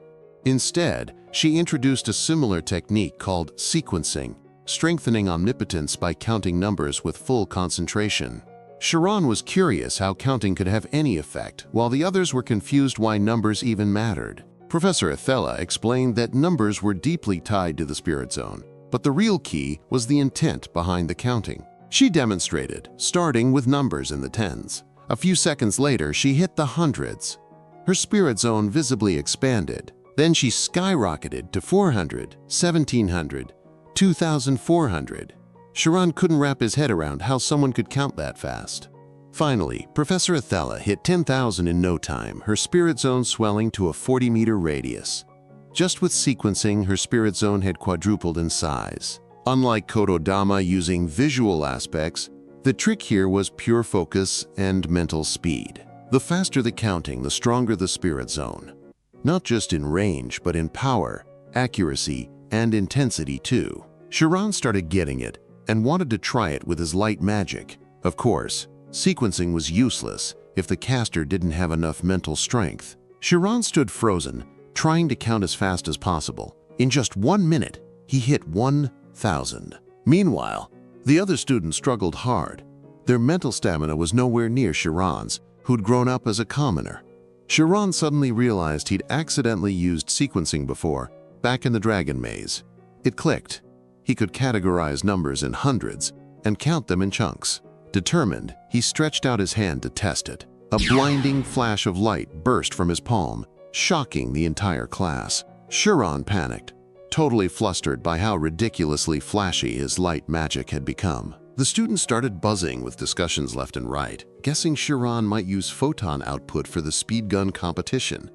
Instead, she introduced a similar technique called sequencing, strengthening omnipotence by counting numbers with full concentration. Shiron was curious how counting could have any effect, while the others were confused why numbers even mattered. Professor Ethella explained that numbers were deeply tied to the spirit zone, but the real key was the intent behind the counting. She demonstrated, starting with numbers in the tens. A few seconds later, she hit the hundreds. Her spirit zone visibly expanded. Then she skyrocketed to 400, 1700, 2400. Shiron couldn't wrap his head around how someone could count that fast. Finally, Professor Ethella hit 10,000 in no time, her spirit zone swelling to a 40-meter radius. Just with sequencing, her spirit zone had quadrupled in size. Unlike Kotodama using visual aspects, the trick here was pure focus and mental speed. The faster the counting, the stronger the spirit zone. Not just in range, but in power, accuracy, and intensity too. Shiron started getting it and wanted to try it with his light magic. Of course, Sequencing was useless if the caster didn't have enough mental strength. Shiron stood frozen, trying to count as fast as possible. In just 1 minute, he hit 1,000. Meanwhile, the other students struggled hard. Their mental stamina was nowhere near Shiron's, who'd grown up as a commoner. Shiron suddenly realized he'd accidentally used sequencing before, back in the dragon maze. It clicked. He could categorize numbers in hundreds and count them in chunks. Determined, he stretched out his hand to test it. A blinding flash of light burst from his palm, shocking the entire class. Shiron panicked, totally flustered by how ridiculously flashy his light magic had become. The students started buzzing with discussions left and right, guessing Shiron might use photon output for the speed gun competition.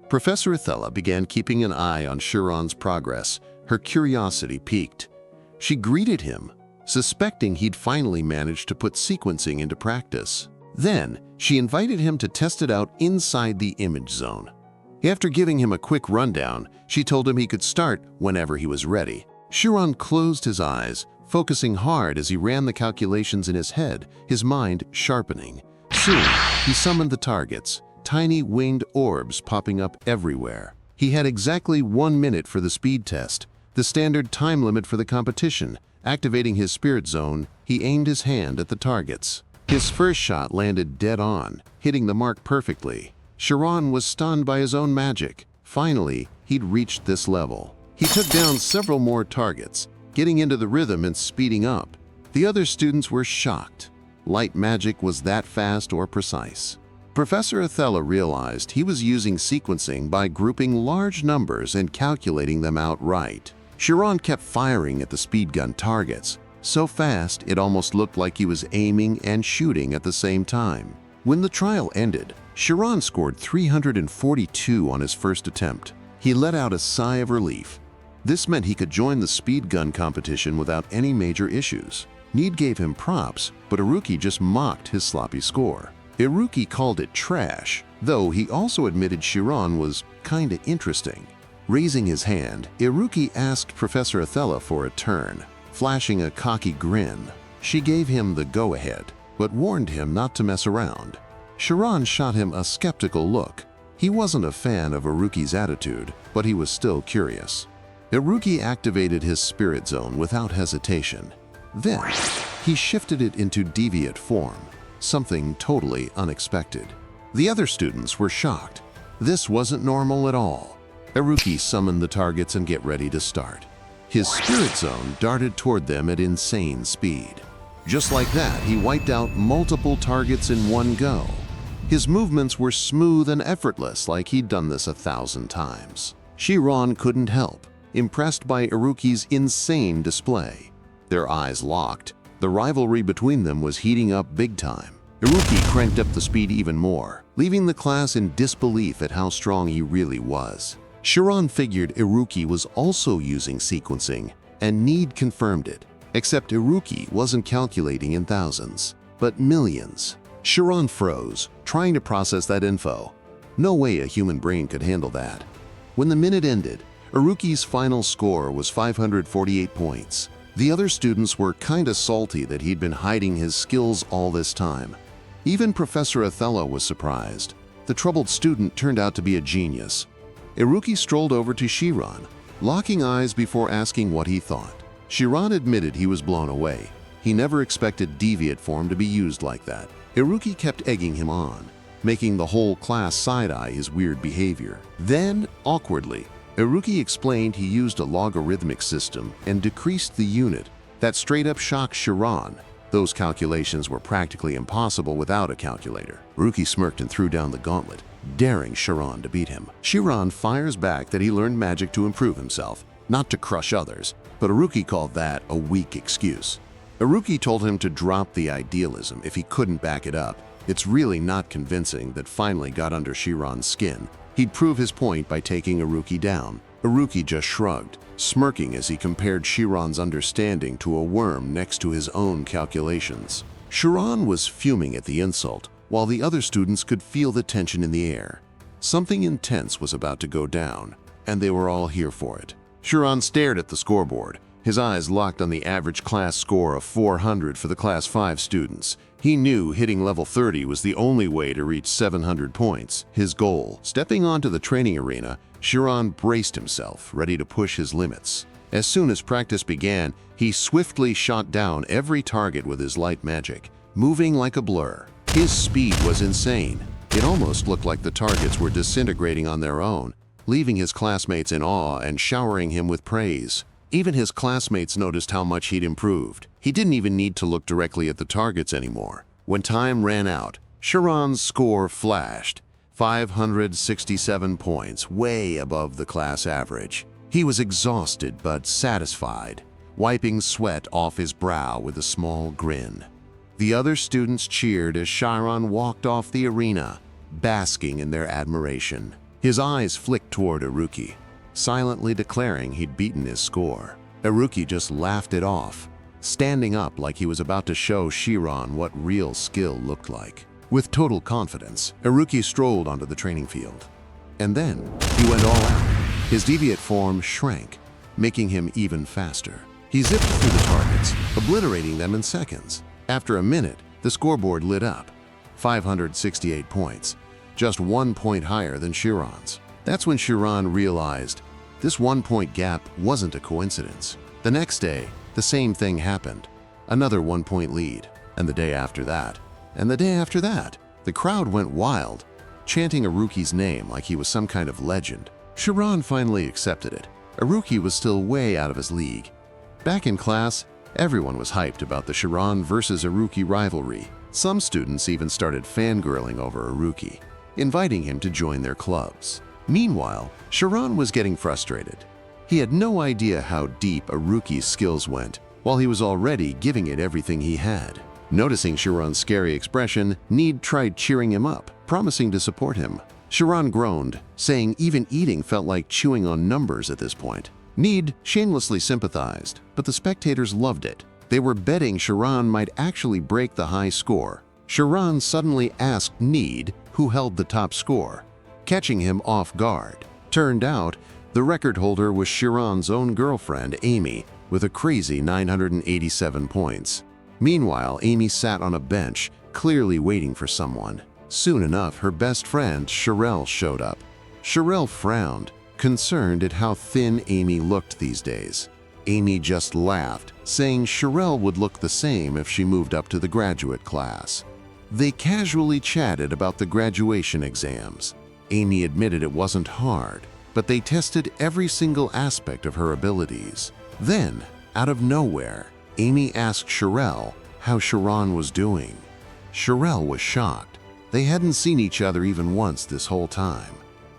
Professor Ethella began keeping an eye on Shiron's progress. Her curiosity piqued. She greeted him, suspecting he'd finally managed to put sequencing into practice. Then, she invited him to test it out inside the image zone. After giving him a quick rundown, she told him he could start whenever he was ready. Shiron closed his eyes, focusing hard as he ran the calculations in his head, his mind sharpening. Soon, he summoned the targets, tiny winged orbs popping up everywhere. He had exactly 1 minute for the speed test, the standard time limit for the competition. Activating his spirit zone, he aimed his hand at the targets. His first shot landed dead on, hitting the mark perfectly. Shiron was stunned by his own magic. Finally, he'd reached this level. He took down several more targets, getting into the rhythm and speeding up. The other students were shocked. Light magic was that fast or precise. Professor Ethella realized he was using sequencing by grouping large numbers and calculating them outright. Shiron kept firing at the speed gun targets, so fast it almost looked like he was aiming and shooting at the same time. When the trial ended, Shiron scored 342 on his first attempt. He let out a sigh of relief. This meant he could join the speed gun competition without any major issues. Need gave him props, but Iruki just mocked his sloppy score. Iruki called it trash, though he also admitted Shiron was kinda interesting. Raising his hand, Iruki asked Professor Ethella for a turn. Flashing a cocky grin, she gave him the go-ahead, but warned him not to mess around. Shiron shot him a skeptical look. He wasn't a fan of Iruki's attitude, but he was still curious. Iruki activated his spirit zone without hesitation. Then, he shifted it into deviate form, something totally unexpected. The other students were shocked. This wasn't normal at all. Iruki summoned the targets and get ready to start. His spirit zone darted toward them at insane speed. Just like that, he wiped out multiple targets in one go. His movements were smooth and effortless, like he'd done this 1,000 times. Shiron couldn't help, impressed by Iruki's insane display. Their eyes locked. The rivalry between them was heating up big time. Iruki cranked up the speed even more, leaving the class in disbelief at how strong he really was. Shiron figured Iruki was also using sequencing, and Need confirmed it. Except Iruki wasn't calculating in thousands, but millions. Shiron froze, trying to process that info. No way a human brain could handle that. When the minute ended, Iruki's final score was 548 points. The other students were kinda salty that he'd been hiding his skills all this time. Even Professor Ethella was surprised. The troubled student turned out to be a genius. Iruki strolled over to Shiron, locking eyes before asking what he thought. Shiron admitted he was blown away. He never expected deviate form to be used like that. Iruki kept egging him on, making the whole class side-eye his weird behavior. Then, awkwardly, Iruki explained he used a logarithmic system and decreased the unit. That straight up shocked Shiron. Those calculations were practically impossible without a calculator. Iruki smirked and threw down the gauntlet, daring Shiron to beat him. Shiron fires back that he learned magic to improve himself, not to crush others, but Iruki called that a weak excuse. Iruki told him to drop the idealism if he couldn't back it up. It's really not convincing that finally got under Shiron's skin. He'd prove his point by taking Iruki down. Iruki just shrugged, smirking as he compared Shiron's understanding to a worm next to his own calculations. Shiron was fuming at the insult, while the other students could feel the tension in the air. Something intense was about to go down, and they were all here for it. Shiron stared at the scoreboard, His eyes locked on the average class score of 400 for the Class 5 students. He knew hitting level 30 was the only way to reach 700 points, his goal. Stepping onto the training arena, Shiron braced himself, ready to push his limits. As soon as practice began, he swiftly shot down every target with his light magic, moving like a blur. His speed was insane. It almost looked like the targets were disintegrating on their own, leaving his classmates in awe and showering him with praise. Even his classmates noticed how much he'd improved. He didn't even need to look directly at the targets anymore. When time ran out, Shiron's score flashed, 567 points, way above the class average. He was exhausted but satisfied, wiping sweat off his brow with a small grin. The other students cheered as Shiron walked off the arena, basking in their admiration. His eyes flicked toward Iruki, silently declaring he'd beaten his score. Iruki just laughed it off, standing up like he was about to show Shiron what real skill looked like. With total confidence, Iruki strolled onto the training field. And then, he went all out. His deviate form shrank, making him even faster. He zipped through the targets, obliterating them in seconds. After a minute, the scoreboard lit up. 568 points, just 1 point higher than Shiron's. That's when Shiron realized this 1 point gap wasn't a coincidence. The next day, the same thing happened. Another 1 point lead. And the day after that. And the day after that. The crowd went wild, chanting Iruki's name like he was some kind of legend. Shiron finally accepted it. Iruki was still way out of his league. Back in class, everyone was hyped about the Shiron versus Iruki rivalry. Some students even started fangirling over Iruki, inviting him to join their clubs. Meanwhile, Shiron was getting frustrated. He had no idea how deep Iruki's skills went, while he was already giving it everything he had. Noticing Shiron's scary expression, Need tried cheering him up, promising to support him. Shiron groaned, saying even eating felt like chewing on numbers at this point. Need shamelessly sympathized, but the spectators loved it. They were betting Shiron might actually break the high score. Shiron suddenly asked Need who held the top score, catching him off guard. Turned out, the record holder was Shiron's own girlfriend, Amy, with a crazy 987 points. Meanwhile, Amy sat on a bench, clearly waiting for someone. Soon enough, her best friend, Sharelle, showed up. Sharelle frowned, concerned at how thin Amy looked these days. Amy just laughed, saying Sharelle would look the same if she moved up to the graduate class. They casually chatted about the graduation exams. Amy admitted it wasn't hard, but they tested every single aspect of her abilities. Then, out of nowhere, Amy asked Sharelle how Shiron was doing. Sharelle was shocked. They hadn't seen each other even once this whole time.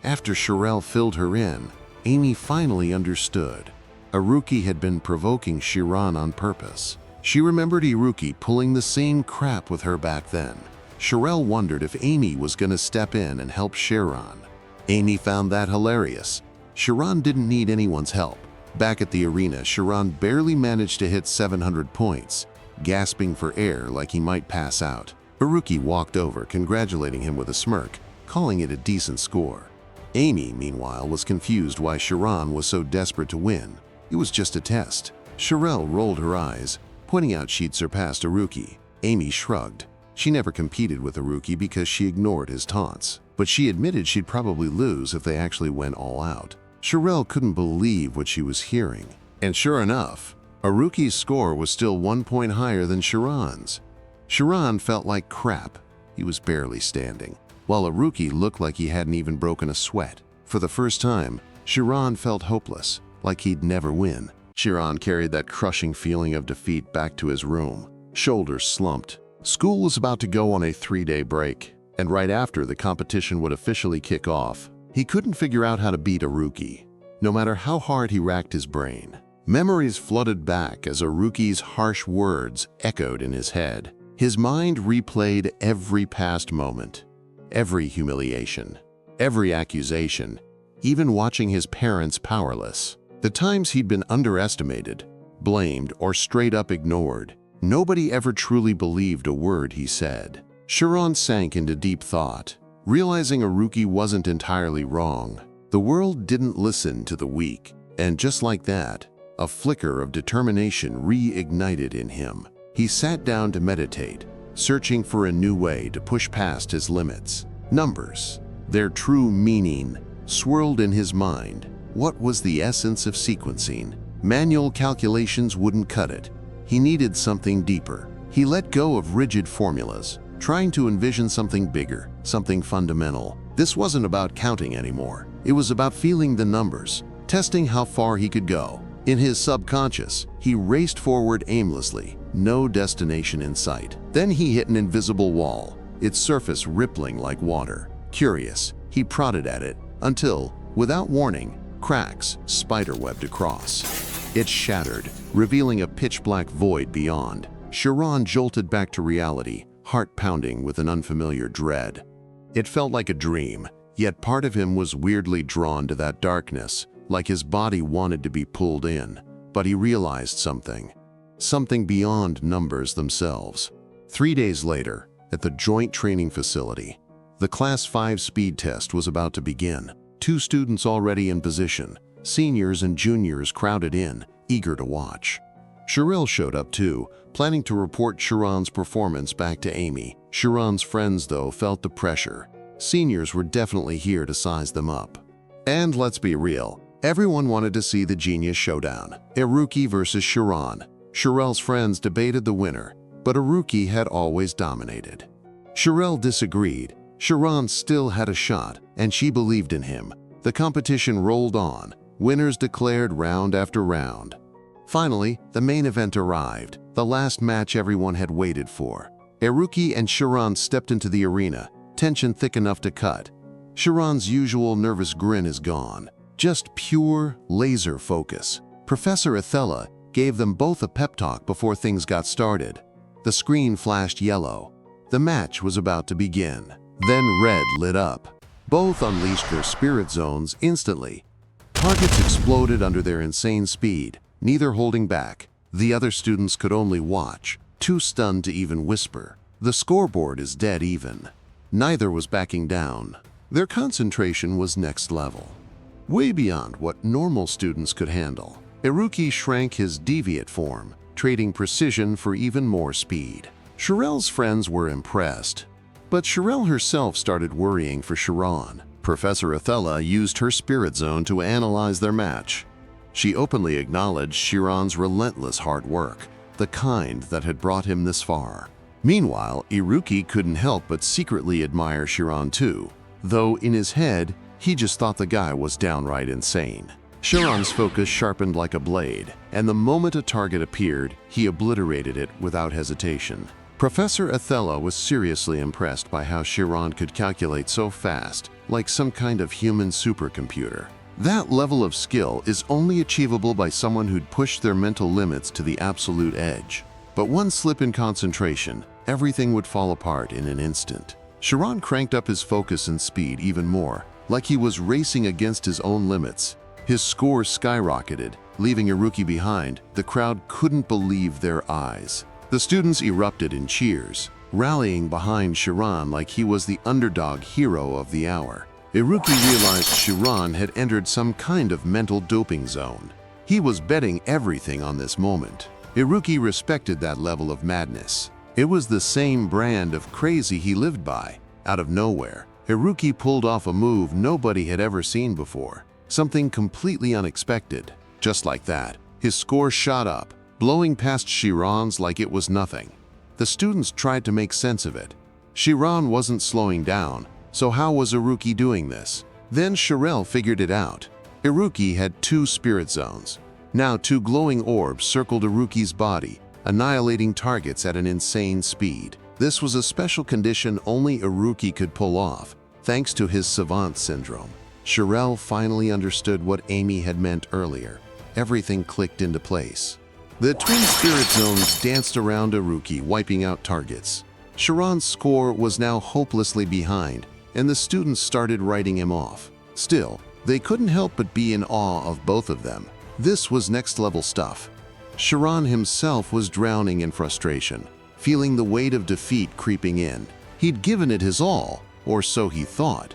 After Sharelle filled her in, Amy finally understood. Iruki had been provoking Shiron on purpose. She remembered Iruki pulling the same crap with her back then. Sharelle wondered if Amy was going to step in and help Shiron. Amy found that hilarious. Shiron didn't need anyone's help. Back at the arena, Shiron barely managed to hit 700 points, gasping for air like he might pass out. Iruki walked over, congratulating him with a smirk, calling it a decent score. Amy, meanwhile, was confused why Shiron was so desperate to win. It was just a test. Sharelle rolled her eyes, pointing out she'd surpassed Iruki. Amy shrugged. She never competed with Iruki because she ignored his taunts, but she admitted she'd probably lose if they actually went all out. Sharelle couldn't believe what she was hearing. And sure enough, Iruki's score was still 1 point higher than Shiron's. Shiron felt like crap. He was barely standing, while Iruki looked like he hadn't even broken a sweat. For the first time, Shiron felt hopeless, like he'd never win. Shiron carried that crushing feeling of defeat back to his room, shoulders slumped. School was about to go on a 3-day break, and right after the competition would officially kick off. He couldn't figure out how to beat Iruki, no matter how hard he racked his brain. Memories flooded back as Iruki's harsh words echoed in his head. His mind replayed every past moment, every humiliation, every accusation, even watching his parents powerless. The times he'd been underestimated, blamed, or straight up ignored. Nobody ever truly believed a word he said. Shiron sank into deep thought, realizing Iruki wasn't entirely wrong. The world didn't listen to the weak, and just like that, A flicker of determination reignited in him. He sat down to meditate, searching for a new way to push past his limits. Numbers, their true meaning, swirled in his mind. What was the essence of sequencing? Manual calculations wouldn't cut it. He needed something deeper. He let go of rigid formulas, trying to envision something bigger, something fundamental. This wasn't about counting anymore. It was about feeling the numbers, testing how far he could go. In his subconscious, he raced forward aimlessly, no destination in sight. Then he hit an invisible wall, its surface rippling like water. Curious, he prodded at it until, without warning, cracks spiderwebbed across. It shattered, revealing a pitch-black void beyond. Shiron jolted back to reality, heart pounding with an unfamiliar dread. It felt like a dream, yet part of him was weirdly drawn to that darkness, like his body wanted to be pulled in. But he realized something beyond numbers themselves. 3 days later, at the Joint Training Facility, the Class 5 speed test was about to begin. 2 students already in position, seniors and juniors crowded in, eager to watch. Sharelle showed up too, planning to report Shiron's performance back to Amy. Shiron's friends, though, felt the pressure. Seniors were definitely here to size them up. And let's be real, everyone wanted to see the genius showdown. Iruki versus Shiron. Sharelle's friends debated the winner, but Iruki had always dominated. Sharelle disagreed. Shiron still had a shot, and she believed in him. The competition rolled on, winners declared round after round. Finally, the main event arrived, the last match everyone had waited for. Iruki and Shiron stepped into the arena, tension thick enough to cut. Shiron's usual nervous grin is gone, just pure laser focus. Professor Ethella gave them both a pep talk before things got started. The screen flashed yellow. The match was about to begin. Then red lit up. Both unleashed their spirit zones instantly. Targets exploded under their insane speed, neither holding back. The other students could only watch, too stunned to even whisper. The scoreboard is dead even. Neither was backing down. Their concentration was next level, way beyond what normal students could handle. Iruki shrank his deviate form, trading precision for even more speed. Sharelle's friends were impressed, but Sharelle herself started worrying for Shiron. Professor Ethella used her spirit zone to analyze their match. She openly acknowledged Shiron's relentless hard work, the kind that had brought him this far. Meanwhile, Iruki couldn't help but secretly admire Shiron too, though in his head, he just thought the guy was downright insane. Shiron's focus sharpened like a blade, and the moment a target appeared, he obliterated it without hesitation. Professor Ethella was seriously impressed by how Shiron could calculate so fast, like some kind of human supercomputer. That level of skill is only achievable by someone who'd pushed their mental limits to the absolute edge. But one slip in concentration, everything would fall apart in an instant. Shiron cranked up his focus and speed even more, like he was racing against his own limits. His score skyrocketed, leaving Iruki behind. The crowd couldn't believe their eyes. The students erupted in cheers, rallying behind Shiron like he was the underdog hero of the hour. Iruki realized Shiron had entered some kind of mental doping zone. He was betting everything on this moment. Iruki respected that level of madness. It was the same brand of crazy he lived by. Out of nowhere, Iruki pulled off a move nobody had ever seen before. Something completely unexpected. Just like that, his score shot up, blowing past Shiron's like it was nothing. The students tried to make sense of it. Shiron wasn't slowing down, so how was Iruki doing this? Then Sharelle figured it out. Iruki had 2 spirit zones. Now 2 glowing orbs circled Iruki's body, annihilating targets at an insane speed. This was a special condition only Iruki could pull off, thanks to his savant syndrome. Sharelle finally understood what Amy had meant earlier. Everything clicked into place. The twin spirit zones danced around Iruki, wiping out targets. Shiron's score was now hopelessly behind, and the students started writing him off. Still, they couldn't help but be in awe of both of them. This was next-level stuff. Shiron himself was drowning in frustration, feeling the weight of defeat creeping in. He'd given it his all, or so he thought.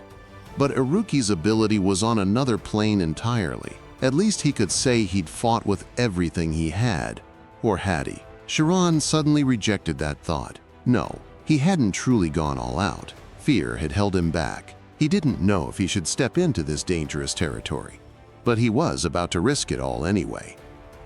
But Iruki's ability was on another plane entirely. At least he could say he'd fought with everything he had. Or had he? Shiron suddenly rejected that thought. No, he hadn't truly gone all out. Fear had held him back. He didn't know if he should step into this dangerous territory. But he was about to risk it all anyway.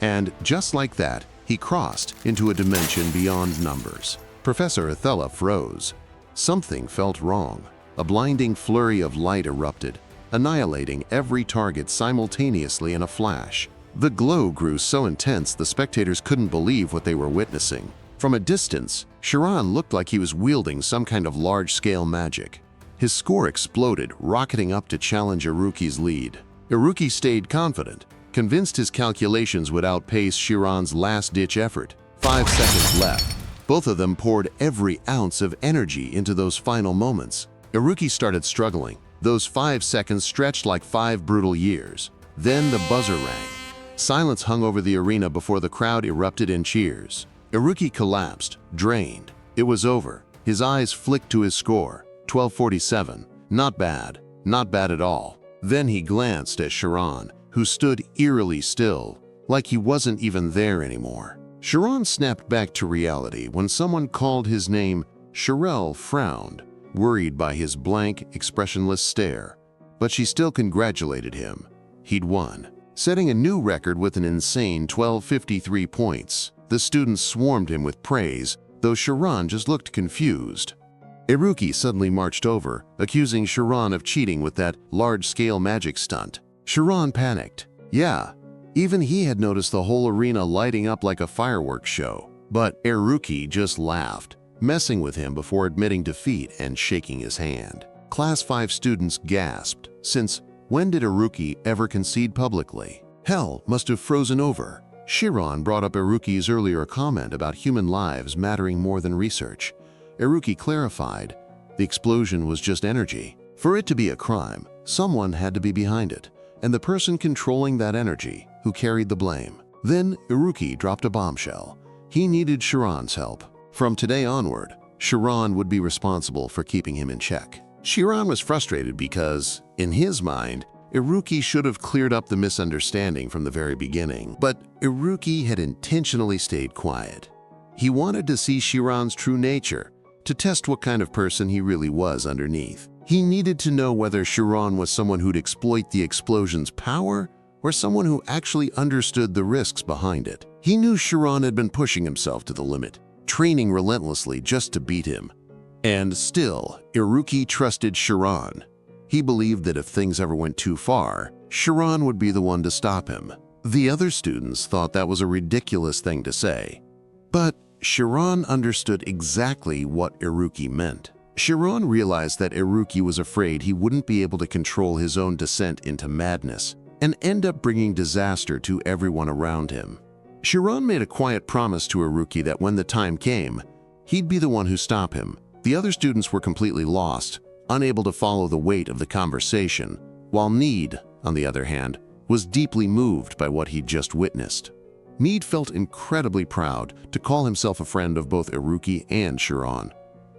And just like that, he crossed into a dimension beyond numbers. Professor Ethella froze. Something felt wrong. A blinding flurry of light erupted, annihilating every target simultaneously in a flash. The glow grew so intense the spectators couldn't believe what they were witnessing. From a distance, Shiron looked like he was wielding some kind of large-scale magic. His score exploded, rocketing up to challenge Iruki's lead. Iruki stayed confident, convinced his calculations would outpace Shiron's last-ditch effort. 5 seconds left. Both of them poured every ounce of energy into those final moments. Iruki started struggling. Those 5 seconds stretched like 5 brutal years. Then the buzzer rang. Silence hung over the arena before the crowd erupted in cheers. Iruki collapsed, drained. It was over. His eyes flicked to his score, 1247. Not bad. Not bad at all. Then he glanced at Shiron, who stood eerily still, like he wasn't even there anymore. Shiron snapped back to reality when someone called his name. Sharelle frowned, worried by his blank, expressionless stare. But she still congratulated him. He'd won, setting a new record with an insane 1253 points. The students swarmed him with praise, though Shiron just looked confused. Iruki suddenly marched over, accusing Shiron of cheating with that large-scale magic stunt. Shiron panicked. Yeah, even he had noticed the whole arena lighting up like a fireworks show. But Iruki just laughed, messing with him before admitting defeat and shaking his hand. Class 5 students gasped, since when did Iruki ever concede publicly? Hell must have frozen over. Shiron brought up Iruki's earlier comment about human lives mattering more than research. Iruki clarified, the explosion was just energy. For it to be a crime, someone had to be behind it, and the person controlling that energy who carried the blame. Then Iruki dropped a bombshell. He needed Shiron's help. From today onward, Shiron would be responsible for keeping him in check. Shiron was frustrated because, in his mind, Iruki should have cleared up the misunderstanding from the very beginning, but Iruki had intentionally stayed quiet. He wanted to see Shiron's true nature, to test what kind of person he really was underneath. He needed to know whether Shiron was someone who'd exploit the explosion's power or someone who actually understood the risks behind it. He knew Shiron had been pushing himself to the limit, training relentlessly just to beat him. And still, Iruki trusted Shiron. He believed that if things ever went too far, Shiron would be the one to stop him. The other students thought that was a ridiculous thing to say. But Shiron understood exactly what Iruki meant. Shiron realized that Iruki was afraid he wouldn't be able to control his own descent into madness and end up bringing disaster to everyone around him. Shiron made a quiet promise to Iruki that when the time came, he'd be the one who stopped him. The other students were completely lost, unable to follow the weight of the conversation, while Need, on the other hand, was deeply moved by what he'd just witnessed. Need felt incredibly proud to call himself a friend of both Iruki and Shiron.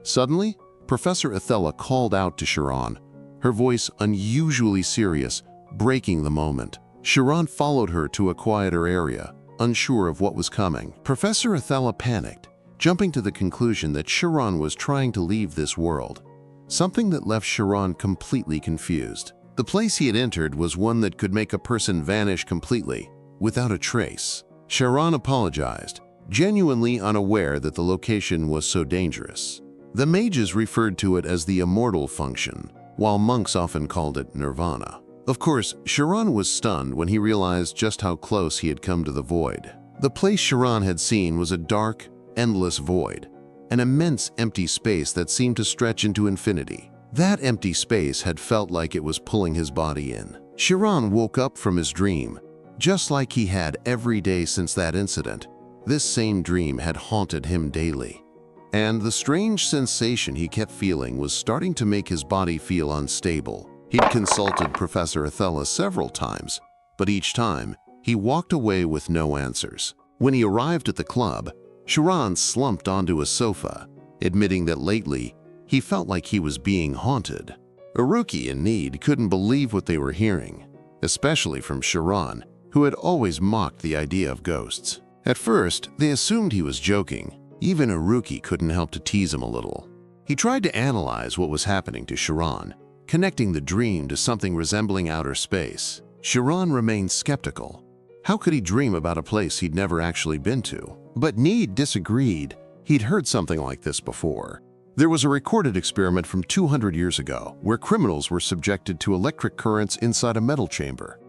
Suddenly, Professor Ethella called out to Shiron, her voice unusually serious, breaking the moment. Shiron followed her to a quieter area, unsure of what was coming. Professor Ethella panicked, jumping to the conclusion that Shiron was trying to leave this world, something that left Shiron completely confused. The place he had entered was one that could make a person vanish completely, without a trace. Shiron apologized, genuinely unaware that the location was so dangerous. The mages referred to it as the immortal function, while monks often called it nirvana. Of course, Shiron was stunned when he realized just how close he had come to the void. The place Shiron had seen was a dark, endless void, an immense empty space that seemed to stretch into infinity. That empty space had felt like it was pulling his body in. Shiron woke up from his dream, just like he had every day since that incident. This same dream had haunted him daily. And the strange sensation he kept feeling was starting to make his body feel unstable. He'd consulted Professor Ethella several times, but each time, he walked away with no answers. When he arrived at the club, Shiron slumped onto a sofa, admitting that lately, he felt like he was being haunted. Iruki and Need couldn't believe what they were hearing. especially from Shiron, who had always mocked the idea of ghosts. At first, they assumed he was joking. Even Haruki couldn't help to tease him a little. He tried to analyze what was happening to Shiron, connecting the dream to something resembling outer space. Shiron remained skeptical. How could he dream about a place he'd never actually been to? But Need disagreed. He'd heard something like this before. There was a recorded experiment from 200 years ago where criminals were subjected to electric currents inside a metal chamber.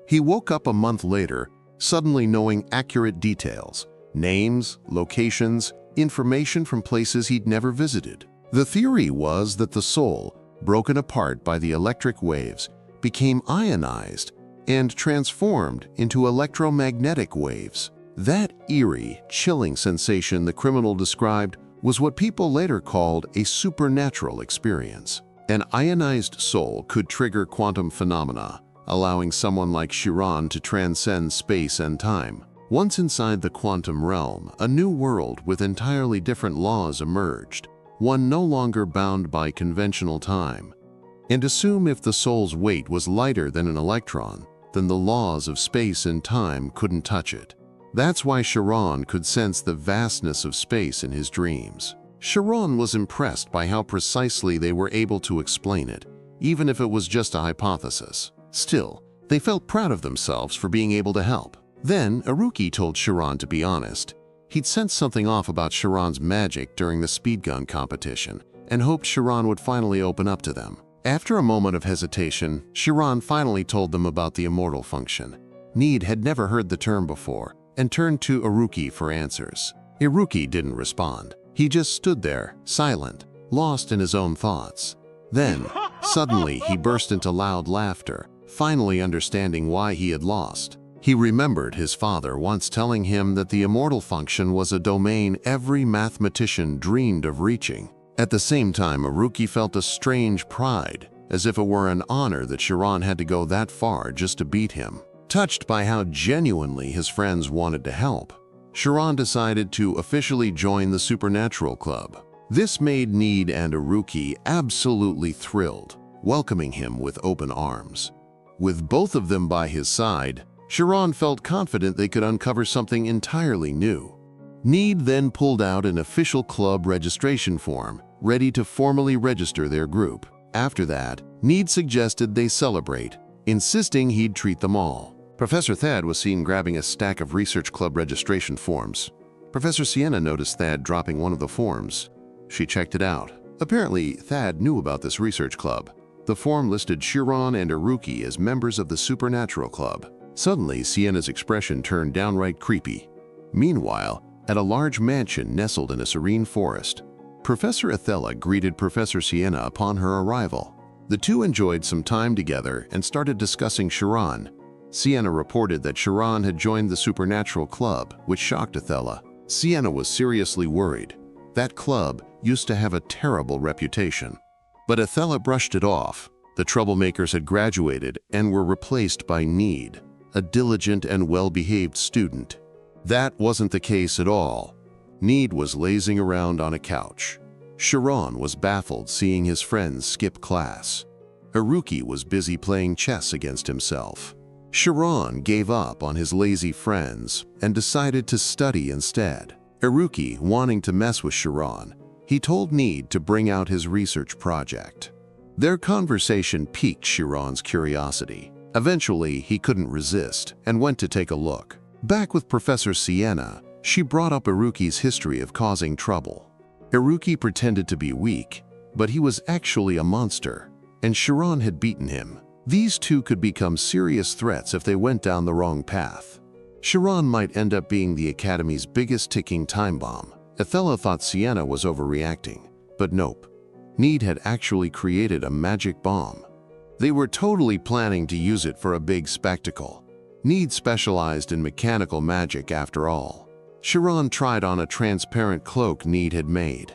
He woke up a month later, suddenly knowing accurate details, names, locations, information from places he'd never visited. The theory was that the soul, broken apart by the electric waves, became ionized and transformed into electromagnetic waves. That eerie, chilling sensation the criminal described was what people later called a supernatural experience. An ionized soul could trigger quantum phenomena, allowing someone like Shiron to transcend space and time. Once inside the quantum realm, a new world with entirely different laws emerged, one no longer bound by conventional time. And assume if the soul's weight was lighter than an electron, then the laws of space and time couldn't touch it. That's why Shiron could sense the vastness of space in his dreams. Shiron was impressed by how precisely they were able to explain it, even if it was just a hypothesis. Still, they felt proud of themselves for being able to help. Then, Haruki told Shiron to be honest. He'd sensed something off about Shiron's magic during the speed gun competition and hoped Shiron would finally open up to them. After a moment of hesitation, Shiron finally told them about the immortal function. Need had never heard the term before and turned to Haruki for answers. Haruki didn't respond. He just stood there, silent, lost in his own thoughts. Then, suddenly, he burst into loud laughter, finally understanding why he had lost. He remembered his father once telling him that the immortal function was a domain every mathematician dreamed of reaching. At the same time, Haruki felt a strange pride, as if it were an honor that Shiron had to go that far just to beat him. Touched by how genuinely his friends wanted to help, Shiron decided to officially join the Supernatural Club. This made Need and Haruki absolutely thrilled, welcoming him with open arms. With both of them by his side, Shiron felt confident they could uncover something entirely new. Need then pulled out an official club registration form, ready to formally register their group. After that, Need suggested they celebrate, insisting he'd treat them all. Professor Thad was seen grabbing a stack of research club registration forms. Professor Siena noticed Thad dropping one of the forms. She checked it out. Apparently, Thad knew about this research club. The form listed Shiron and Haruki as members of the Supernatural Club. Suddenly, Siena's expression turned downright creepy. Meanwhile, at a large mansion nestled in a serene forest, Professor Ethella greeted Professor Siena upon her arrival. The two enjoyed some time together and started discussing Shiron. Siena reported that Shiron had joined the Supernatural Club, which shocked Ethella. Siena was seriously worried. That club used to have a terrible reputation. But Ethella brushed it off. The troublemakers had graduated and were replaced by Need, a diligent and well-behaved student. That wasn't the case at all. Need was lazing around on a couch. Shiron was baffled seeing his friends skip class. Haruki was busy playing chess against himself. Shiron gave up on his lazy friends and decided to study instead. Haruki, wanting to mess with Shiron, he told Need to bring out his research project. Their conversation piqued Shiron's curiosity. Eventually, he couldn't resist and went to take a look. Back with Professor Siena, she brought up Haruki's history of causing trouble. Haruki pretended to be weak, but he was actually a monster, and Shiron had beaten him. These two could become serious threats if they went down the wrong path. Shiron might end up being the Academy's biggest ticking time bomb. Ethella thought Siena was overreacting, but nope. Need had actually created a magic bomb. They were totally planning to use it for a big spectacle. Need specialized in mechanical magic after all. Shiron tried on a transparent cloak Need had made.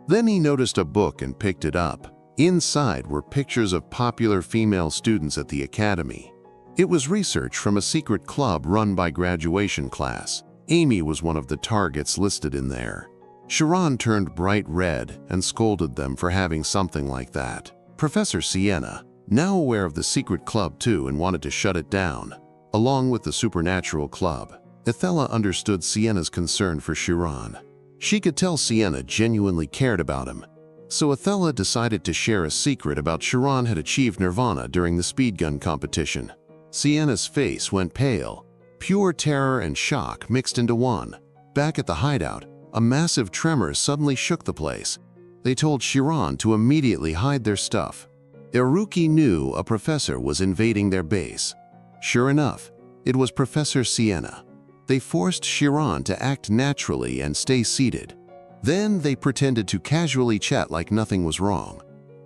Then he noticed a book and picked it up. Inside were pictures of popular female students at the academy. It was research from a secret club run by graduation class. Amy was one of the targets listed in there. Shiron turned bright red and scolded them for having something like that. Professor Siena, now aware of the secret club too and wanted to shut it down. Along with the supernatural club, Ethella understood Siena's concern for Shiron. She could tell Siena genuinely cared about him, so Ethella decided to share a secret about Shiron had achieved nirvana during the speed gun competition. Siena's face went pale. Pure terror and shock mixed into one. Back at the hideout, a massive tremor suddenly shook the place. They told Shiron to immediately hide their stuff. Iruki knew a professor was invading their base. Sure enough, it was Professor Siena. They forced Shiron to act naturally and stay seated. Then they pretended to casually chat like nothing was wrong.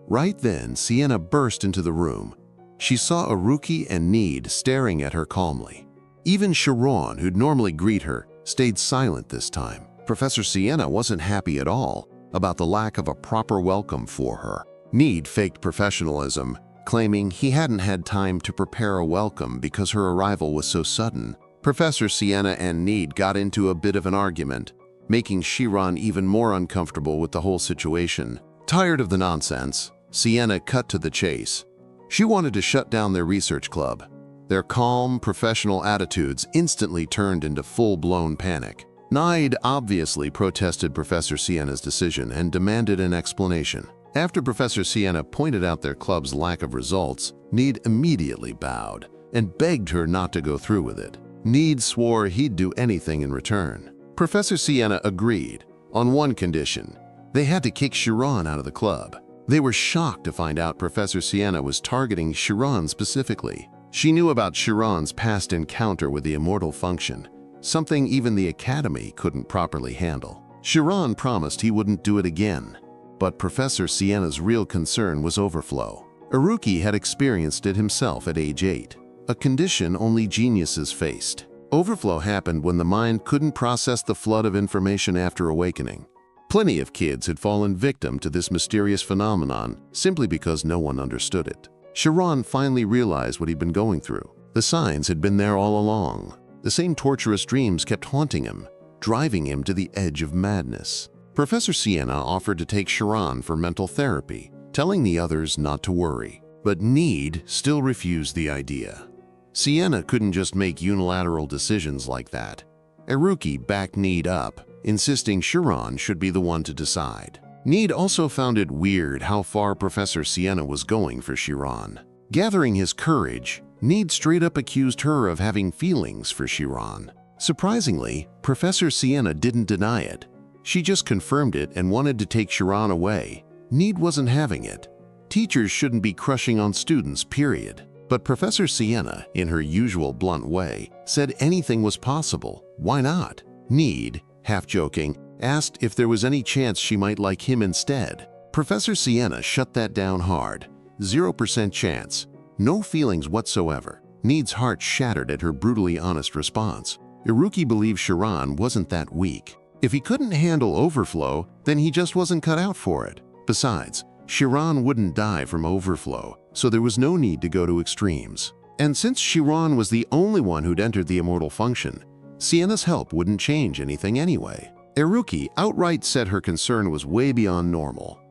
Right then, Siena burst into the room. She saw Iruki and Need staring at her calmly. Even Shiron, who'd normally greet her, stayed silent this time. Professor Siena wasn't happy at all about the lack of a proper welcome for her. Need faked professionalism, claiming he hadn't had time to prepare a welcome because her arrival was so sudden. Professor Siena and Need got into a bit of an argument, making Shiron even more uncomfortable with the whole situation. Tired of the nonsense, Siena cut to the chase. She wanted to shut down their research club. Their calm, professional attitudes instantly turned into full-blown panic. Need obviously protested Professor Siena's decision and demanded an explanation. After Professor Siena pointed out their club's lack of results, Need immediately bowed and begged her not to go through with it. Need swore he'd do anything in return. Professor Siena agreed, on one condition: they had to kick Shiron out of the club. They were shocked to find out Professor Siena was targeting Shiron specifically. She knew about Shiron's past encounter with the immortal function, something even the Academy couldn't properly handle. Shiron promised he wouldn't do it again, but Professor Siena's real concern was overflow. Iruki had experienced it himself at age 8, a condition only geniuses faced. Overflow happened when the mind couldn't process the flood of information after awakening. Plenty of kids had fallen victim to this mysterious phenomenon simply because no one understood it. Shiron finally realized what he'd been going through. The signs had been there all along. The same torturous dreams kept haunting him, driving him to the edge of madness. Professor Siena offered to take Shiron for mental therapy, telling the others not to worry. But Need still refused the idea. Siena couldn't just make unilateral decisions like that. Iruki backed Need up, insisting Shiron should be the one to decide. Need also found it weird how far Professor Siena was going for Shiron. Gathering his courage, Need straight up accused her of having feelings for Shiron. Surprisingly, Professor Siena didn't deny it. She just confirmed it and wanted to take Shiron away. Need wasn't having it. Teachers shouldn't be crushing on students, period. But Professor Siena, in her usual blunt way, said anything was possible. Why not? Need, half joking, asked if there was any chance she might like him instead. Professor Siena shut that down hard. 0% chance. No feelings whatsoever. Need's heart shattered at her brutally honest response. Iruki believed Shiron wasn't that weak. If he couldn't handle overflow, then he just wasn't cut out for it. Besides, Shiron wouldn't die from overflow, so there was no need to go to extremes. And since Shiron was the only one who'd entered the immortal function, Siena's help wouldn't change anything anyway. Iruki outright said her concern was way beyond normal.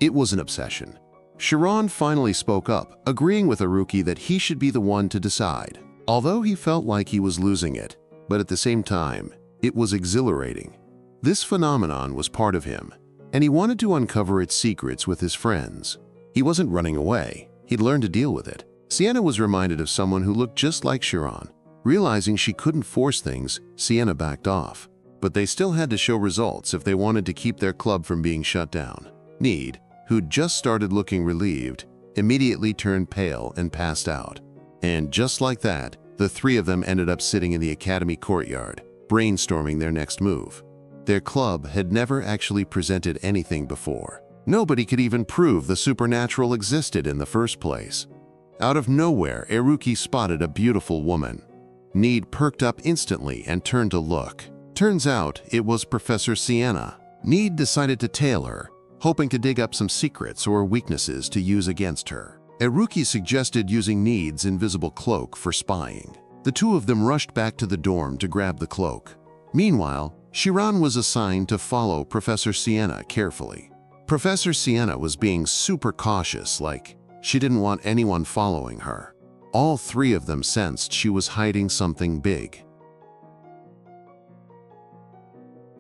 It was an obsession. Shiron finally spoke up, agreeing with Iruki that he should be the one to decide. Although he felt like he was losing it, but at the same time, it was exhilarating. This phenomenon was part of him, and he wanted to uncover its secrets with his friends. He wasn't running away. He'd learned to deal with it. Siena was reminded of someone who looked just like Shiron. Realizing she couldn't force things, Siena backed off. But they still had to show results if they wanted to keep their club from being shut down. Need, who'd just started looking relieved, immediately turned pale and passed out. And just like that, the three of them ended up sitting in the academy courtyard, brainstorming their next move. Their club had never actually presented anything before. Nobody could even prove the supernatural existed in the first place. Out of nowhere, Iruki spotted a beautiful woman. Need perked up instantly and turned to look. Turns out it was Professor Siena. Need decided to tail her, hoping to dig up some secrets or weaknesses to use against her. Iruki suggested using Need's invisible cloak for spying. The two of them rushed back to the dorm to grab the cloak. Meanwhile, Shiron was assigned to follow Professor Siena carefully. Professor Siena was being super cautious, like She didn't want anyone following her. All three of them sensed she was hiding something big.